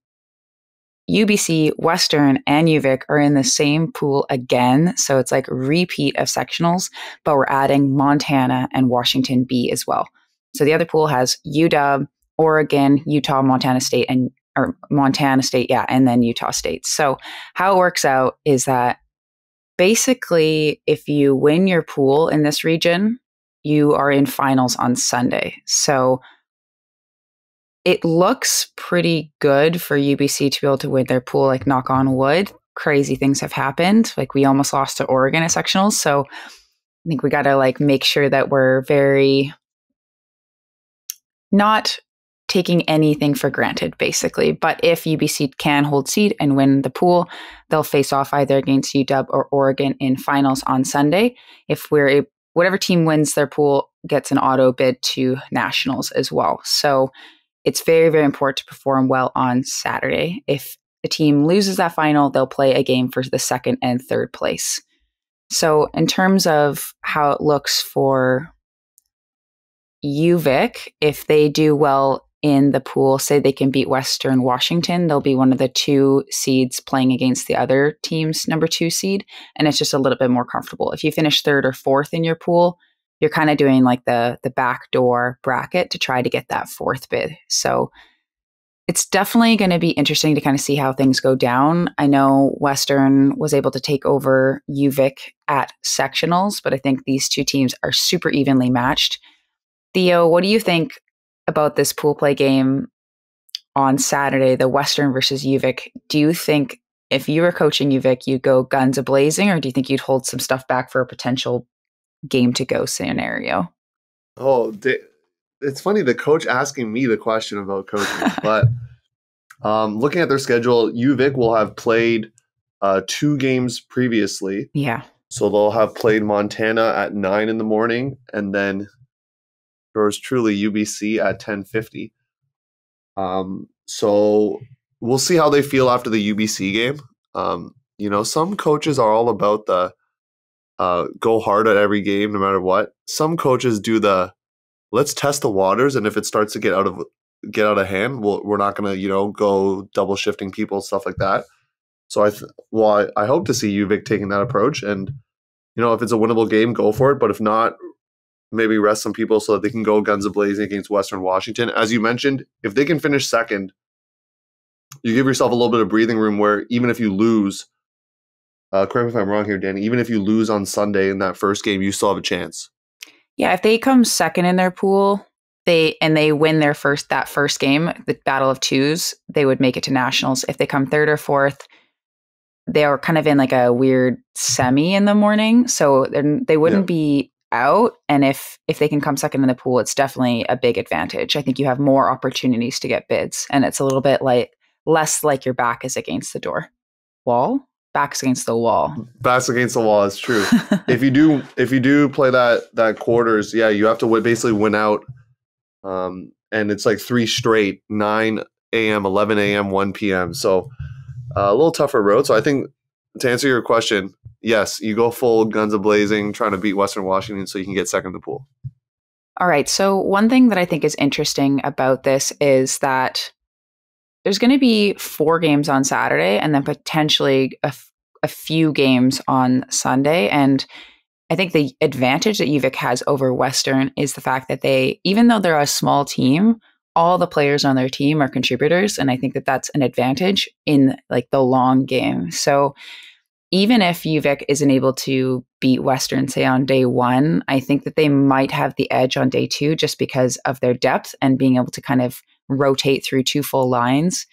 UBC, Western, and UVic are in the same pool again. So it's like repeat of sectionals, but we're adding Montana and Washington B as well. So the other pool has UW, Oregon, Utah, Montana State, and then Utah State. So how it works out is that basically, if you win your pool in this region, you are in finals on Sunday. So it looks pretty good for UBC to be able to win their pool, like knock on wood. Crazy things have happened. Like we almost lost to Oregon at sectionals. So I think we got to like make sure that we're very not taking anything for granted, basically. But if UBC can hold seed and win the pool, they'll face off either against UW or Oregon in finals on Sunday. If whatever team wins their pool gets an auto bid to nationals as well. So it's very, very important to perform well on Saturday. If the team loses that final, they'll play a game for the second and third place. So in terms of how it looks for UVic, if they do well in the pool, say they can beat Western Washington, they'll be one of the 2 seeds playing against the other team's number 2 seed. And it's just a little bit more comfortable. If you finish 3rd or 4th in your pool, you're kind of doing like the backdoor bracket to try to get that 4th bid. So it's definitely going to be interesting to kind of see how things go down. I know Western was able to take over UVic at sectionals, but I think these 2 teams are super evenly matched. Theo, what do you think about this pool play game on Saturday, the Western versus UVic? Do you think if you were coaching UVic, you'd go guns a-blazing, or do you think you'd hold some stuff back for a potential game to go scenario? Oh, it's funny the coach asking me the question about coaching, but looking at their schedule, UVic will have played 2 games previously. Yeah. So they'll have played Montana at 9 in the morning, and then yours truly UBC at 10:50. So we'll see how they feel after the UBC game. Some coaches are all about the go hard at every game, no matter what. Some coaches do the let's test the waters, and if it starts to get out of hand, we're not going to go double shifting people, stuff like that. So I hope to see UVic taking that approach, and if it's a winnable game, go for it. But if not, maybe rest some people so that they can go guns a-blazing against Western Washington. As you mentioned, if they can finish second, you give yourself a little bit of breathing room where even if you lose, correct me if I'm wrong here, Danny, even if you lose on Sunday in that first game, you still have a chance. Yeah, if they come second in their pool, they win that first game, the Battle of Twos, they would make it to nationals. If they come 3rd or 4th, they are kind of in like a weird semi in the morning, so they wouldn't be out. And if they can come second in the pool, it's definitely a big advantage. I think you have more opportunities to get bids, and it's a little bit less like your back is against the back's against the wall. Back's against the wall is true. If you do play that quarters, you have to basically win out, and it's like 3 straight, 9 a.m., 11 a.m., 1 p.m. So a little tougher road. So I think to answer your question, yes, you go full guns a-blazing, trying to beat Western Washington so you can get second in the pool. All right. So one thing that I think is interesting about this is that there's going to be 4 games on Saturday and then potentially a few games on Sunday. And I think the advantage that UVic has over Western is the fact that even though they're a small team, all the players on their team are contributors. And I think that that's an advantage in like the long game. So even if UVic isn't able to beat Western, say on day 1, I think that they might have the edge on day 2 just because of their depth and being able to kind of rotate through 2 full lines.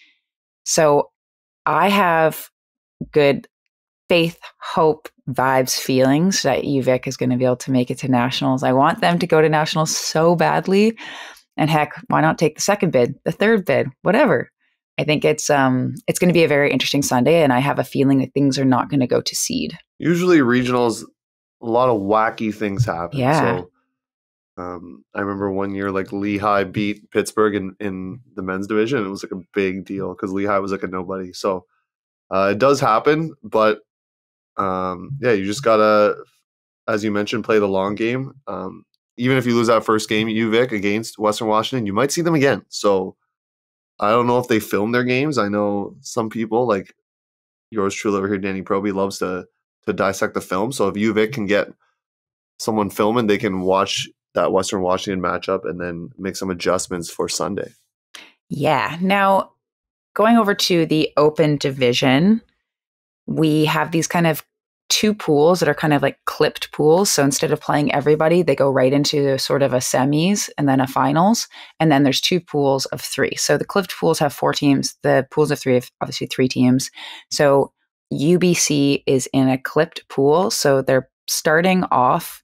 So I have good faith, hope, vibes, feelings that UVic is going to be able to make it to nationals. I want them to go to nationals so badly. And heck, why not take the second bid, the third bid, whatever. I think it's going to be a very interesting Sunday, and I have a feeling that things are not going to go to seed. Usually regionals, a lot of wacky things happen. Yeah. So I remember one year like Lehigh beat Pittsburgh in the men's division. It was like a big deal because Lehigh was like a nobody. So it does happen, but you just gotta, as you mentioned, play the long game. Even if you lose that first game, UVic against Western Washington, you might see them again. So I don't know if they film their games. I know some people, like yours truly over here, Danny Proby, loves to dissect the film. So if UVic can get someone filming, they can watch that Western Washington matchup and then make some adjustments for Sunday. Yeah. Now, going over to the open division, we have these kind of two pools that are kind of like clipped pools. So instead of playing everybody, they go right into sort of a semis and then a finals. And then there's two pools of three. So the clipped pools have 4 teams. The pools of 3 have obviously 3 teams. So UBC is in a clipped pool. So they're starting off.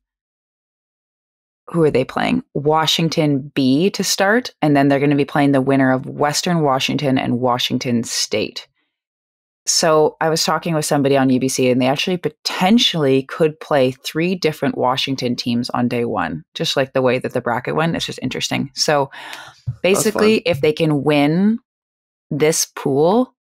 Who are they playing? Washington B to start. And then they're going to be playing the winner of Western Washington and Washington State. So I was talking with somebody on UBC, and they actually potentially could play 3 different Washington teams on day one, just like the way that the bracket went. It's just interesting. So basically, if they can win this pool,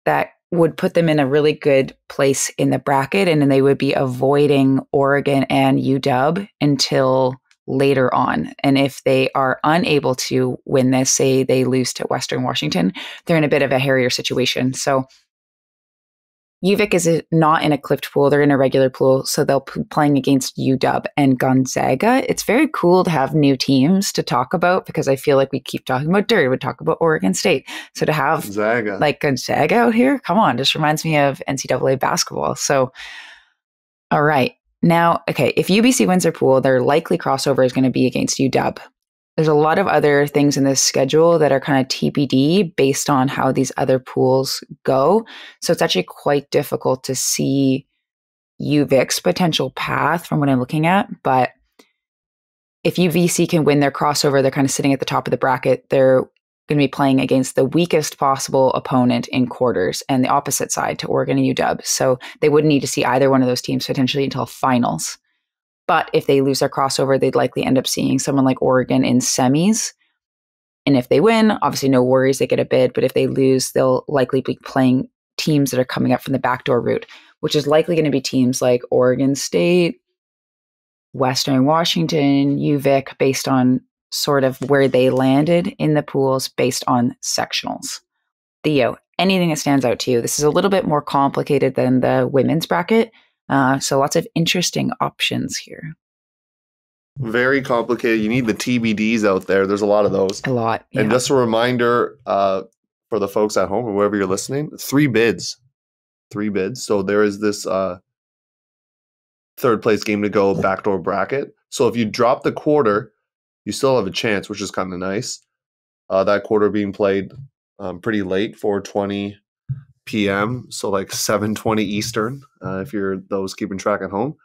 that would put them in a really good place in the bracket, and then they would be avoiding Oregon and UW until later on. And if they are unable to win this, say they lose to Western Washington, they're in a bit of a hairier situation. So UVic is not in a clipped pool. They're in a regular pool. So they'll be playing against UW and Gonzaga. It's very cool to have new teams to talk about, because I feel like we keep talking about Derry. We talk about Oregon State. So to have Gonzaga out here, come on, just reminds me of NCAA basketball. So, all right. Now, okay, if UBC wins their pool, their likely crossover is going to be against UW. There's a lot of other things in this schedule that are kind of TBD based on how these other pools go. So it's actually quite difficult to see UVic's potential path from what I'm looking at. But if UVC can win their crossover, they're kind of sitting at the top of the bracket. They're going to be playing against the weakest possible opponent in quarters and the opposite side to Oregon and UW. So they wouldn't need to see either one of those teams potentially until finals. But if they lose their crossover, they'd likely end up seeing someone like Oregon in semis. And if they win, obviously no worries, they get a bid. But if they lose, they'll likely be playing teams that are coming up from the backdoor route, which is likely going to be teams like Oregon State, Western Washington, UVic, based on sort of where they landed in the pools based on sectionals. Theo, anything that stands out to you? This is a little bit more complicated than the women's bracket. So lots of interesting options here. Very complicated. You need the TBDs out there. There's a lot of those. A lot. Yeah. And just a reminder for the folks at home or wherever you're listening, 3 bids. 3 bids. So there is this third place game to go backdoor bracket. So if you drop the quarter, you still have a chance, which is kind of nice. That quarter being played pretty late, 4:20 p.m. So like 7:20 Eastern, if you're those keeping track at home.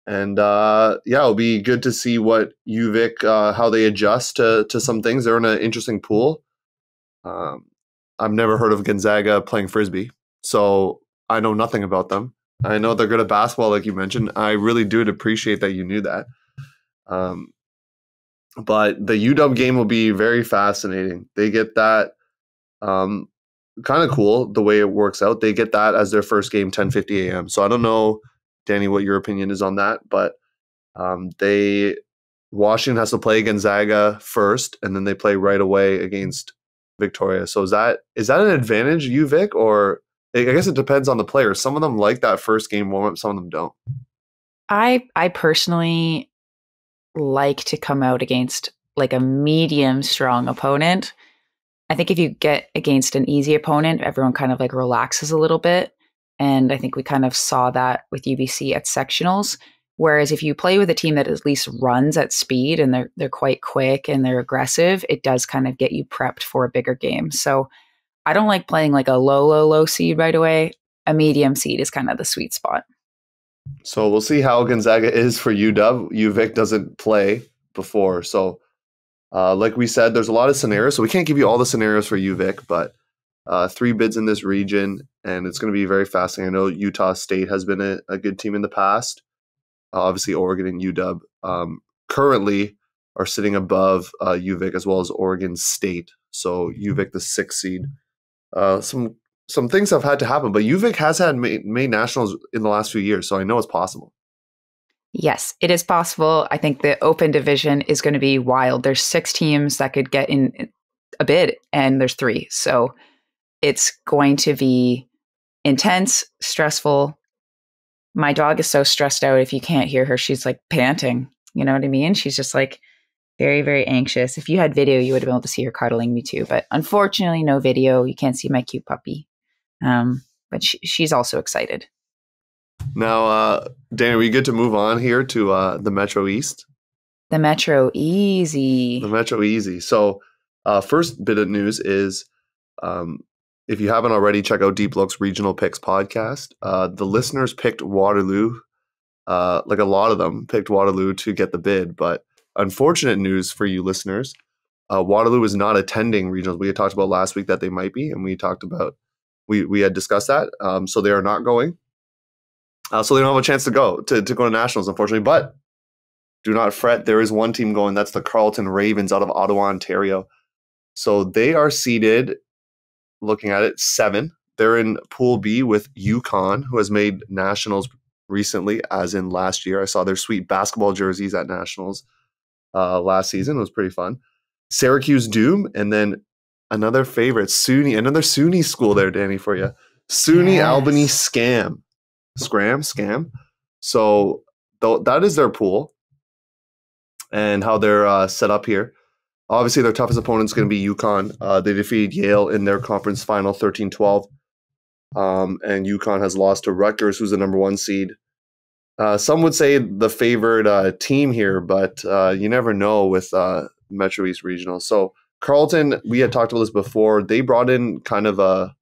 And it'll be good to see what UVic, how they adjust to some things. They're in an interesting pool. I've never heard of Gonzaga playing Frisbee, so I know nothing about them. I know they're good at basketball, like you mentioned. I really do appreciate that you knew that. But the UW game will be very fascinating. They get that kind of cool the way it works out. They get that as their first game, 10:50 a.m. So I don't know, Danny, what your opinion is on that, but Washington has to play Gonzaga first, and then they play right away against Victoria. So is that an advantage, UVic, or I guess it depends on the player. Some of them like that first game warm-up, some of them don't. I personally like to come out against like a medium strong opponent. I think if you get against an easy opponent, everyone kind of like relaxes a little bit. And I think we kind of saw that with UBC at sectionals. Whereas if you play with a team that at least runs at speed and they're quite quick and they're aggressive, it does kind of get you prepped for a bigger game. So I don't like playing like a low seed right away. A medium seed is kind of the sweet spot. So we'll see how Gonzaga is for UW. UVic doesn't play before. So like we said, there's a lot of scenarios. So we can't give you all the scenarios for UVic, but 3 bids in this region, and it's going to be very fascinating. I know Utah State has been a good team in the past. Obviously, Oregon and UW currently are sitting above UVic as well as Oregon State. So UVic, the 6th seed. Some things have had to happen, but UVic has had made nationals in the last few years, so I know it's possible. Yes, it is possible. I think the open division is going to be wild. There's 6 teams that could get in a bid and there's 3. So it's going to be intense, stressful. My dog is so stressed out. If you can't hear her, she's like panting. You know what I mean? She's just like very, very anxious. If you had video, you would have been able to see her cuddling me too. But unfortunately, no video. You can't see my cute puppy. But she's also excited. Now, Danie, are we good to move on here to the Metro East? The Metro Easy. The Metro Easy. So first bit of news is if you haven't already, check out Deep Look's Regional Picks podcast. The listeners picked Waterloo. Like a lot of them picked Waterloo to get the bid. But unfortunate news for you listeners, Waterloo is not attending regionals. We had talked about last week that they might be, and we talked about, we had discussed that. So they are not going. So they don't have a chance to go to nationals, unfortunately. But do not fret. There is one team going. That's the Carleton Ravens out of Ottawa, Ontario. So they are seeded, looking at it, 7. They're in Pool B with Huckin, who has made nationals recently, as in last year. I saw their sweet basketball jerseys at nationals last season. It was pretty fun. Syracuse Doom, and then another favorite, SUNY, another SUNY school there, Danie, for you. SUNY Albany Scam. So that is their pool and how they're set up here. Obviously, their toughest opponent is going to be Huckin. They defeated Yale in their conference final 13-12. And Huckin has lost to Rutgers, who's the number 1 seed. Some would say the favored team here, but you never know with Metro East Regional. So Carleton, we had talked about this before. They brought in kind of a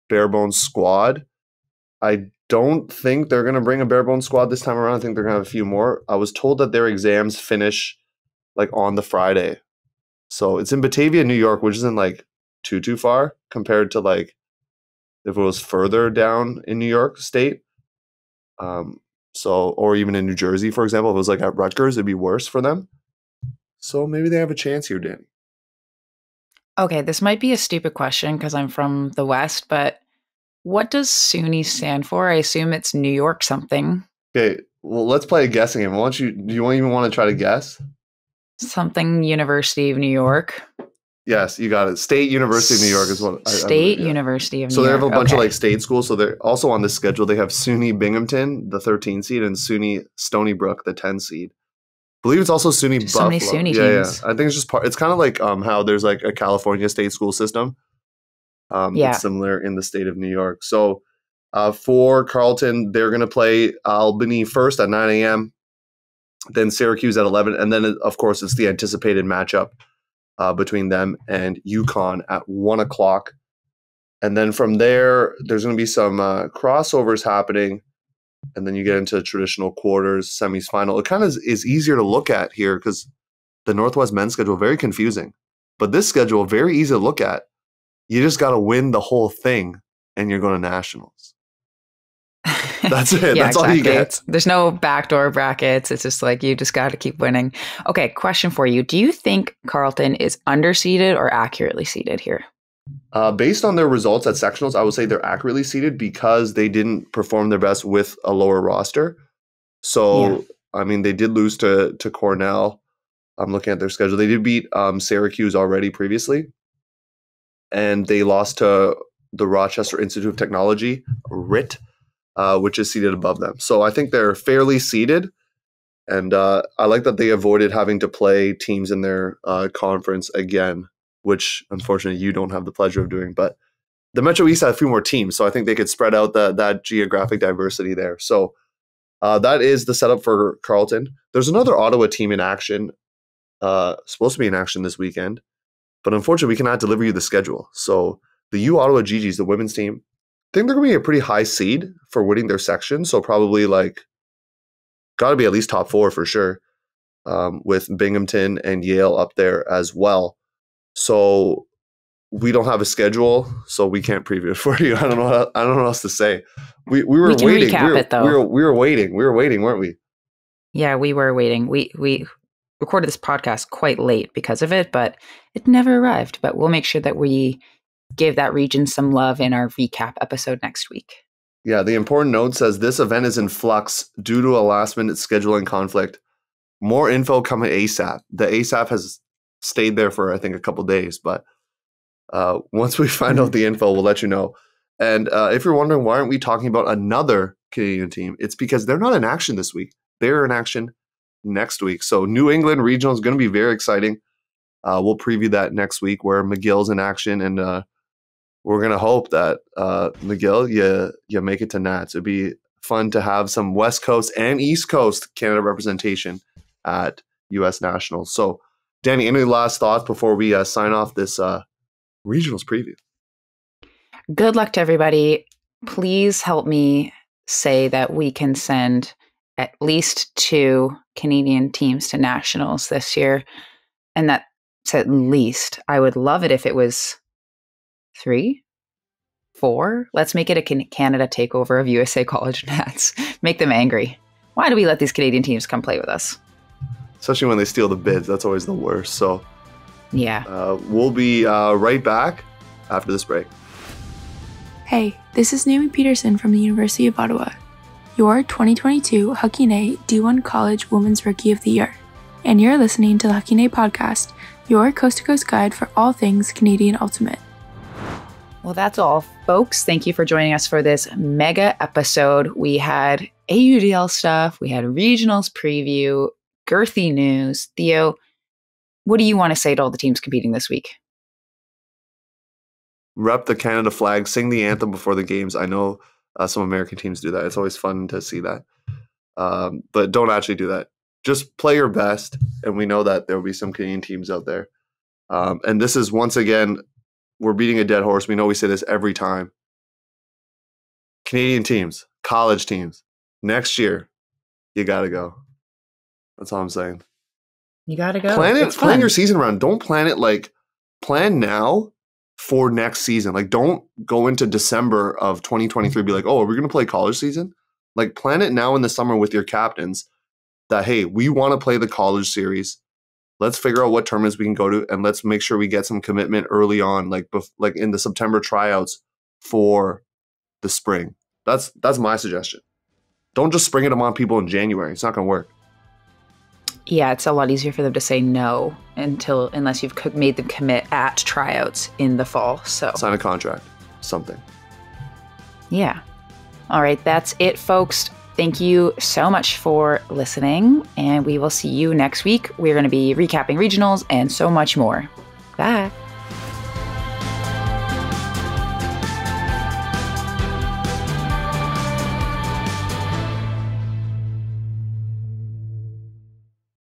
bare bones squad. I don't think they're going to bring a bare bones squad this time around. I think they're going to have a few more. I was told that their exams finish like on the Friday. So it's in Batavia, New York, which isn't like too far compared to like if it was further down in New York State. So, or even in New Jersey, for example, if it was like at Rutgers, it'd be worse for them. So maybe they have a chance here, Danie. Okay, this might be a stupid question because I'm from the West, but what does SUNY stand for? I assume it's New York something. Okay, well, let's play a guessing game. Do you even want to try to guess? Something University of New York. Yes, you got it. State University of New York is what State University of New York. So they have a bunch of like state schools. So they're also on this schedule. They have SUNY Binghamton, the 13 seed, and SUNY Stony Brook, the 10 seed. I believe it's also SUNY Buffalo. So many SUNY teams. Yeah. I think it's just part. It's kind of like how there's like a California state school system. It's similar in the state of New York. So for Carleton, they're going to play Albany first at 9 a.m., then Syracuse at 11, and then of course it's the anticipated matchup between them and Huckin at 1 o'clock. And then from there, there's going to be some crossovers happening. And then you get into traditional quarters, semis, final. It kind of is easier to look at here because the Northwest men's schedule, very confusing. But this schedule, very easy to look at. You just got to win the whole thing and you're going to nationals. That's it. Yeah, that's all you get. There's no backdoor brackets. It's just like you just got to keep winning. Okay, question for you. Do you think Carleton is underseeded or accurately seeded here? Based on their results at sectionals, I would say they're accurately seeded because they didn't perform their best with a lower roster. So, I mean, they did lose to Cornell. I'm looking at their schedule. They did beat Syracuse already previously. And they lost to the Rochester Institute of Technology, RIT, which is seated above them. So I think they're fairly seated. And I like that they avoided having to play teams in their conference again, which unfortunately you don't have the pleasure of doing. But the Metro East had a few more teams, so I think they could spread out that geographic diversity there. So that is the setup for Carleton. There's another Ottawa team in action, supposed to be in action this weekend. But unfortunately, we cannot deliver you the schedule. So the U Ottawa GGs, the women's team, I think they're going to be a pretty high seed for winning their section. So probably like got to be at least top 4 for sure, with Binghamton and Yale up there as well. So we don't have a schedule, so we can't preview it for you. I don't know what else to say. We were waiting. We were waiting, weren't we? Yeah, we were waiting. We recorded this podcast quite late because of it, but it never arrived. But we'll make sure that we give that region some love in our recap episode next week. Yeah, the important note says this event is in flux due to a last-minute scheduling conflict. More info coming ASAP. The ASAP has stayed there for, I think, a couple days, but Once we find out the info, we'll let you know. And if you're wondering why aren't we talking about another Canadian team, it's because they're not in action this week. They're in action next week. So New England Regional is going to be very exciting. We'll preview that next week where McGill's in action, and we're going to hope that McGill, you make it to Nats. It'd be fun to have some West Coast and East Coast Canada representation at U.S. Nationals. So, Danie, any last thoughts before we sign off this Regionals preview? Good luck to everybody. Please help me say that we can send at least 2 Canadian teams to Nationals this year. And that's at least. I would love it if it was 3, 4. Let's make it a Canada takeover of USA College Nats. Make them angry. Why do we let these Canadian teams come play with us? Especially when they steal the bids. That's always the worst. So, yeah. We'll be right back after this break. Hey, this is Naomi Peterson from the University of Ottawa, your 2022 Huckin A D1 College Women's Rookie of the Year. And you're listening to the Huckin A podcast, your coast-to-coast guide for all things Canadian Ultimate. Well, that's all, folks. Thank you for joining us for this mega episode. We had AUDL stuff, we had regionals preview, girthy news. Theo, what do you want to say to all the teams competing this week? Rep the Canada flag, sing the anthem before the games. I know some American teams do that. It's always fun to see that. But don't actually do that. Just play your best, and we know that there will be some Canadian teams out there. And this is, once again, we're beating a dead horse. We know we say this every time. Canadian teams, college teams, next year, you got to go. That's all I'm saying. You got to go. Plan your season around. Don't plan it plan now for next season. Don't go into December of 2023 be like, oh, are we going to play college season? Plan it now in the summer with your captains that, hey, we want to play the college series. Let's figure out what tournaments we can go to, and let's make sure we get some commitment early on, like in the September tryouts for the spring. That's my suggestion. Don't just spring it on people in January. It's not going to work. Yeah, it's a lot easier for them to say no unless you've made them commit at tryouts in the fall. So sign a contract, something. Yeah. All right, that's it, folks. Thank you so much for listening, and we will see you next week. We're going to be recapping regionals and so much more. Bye.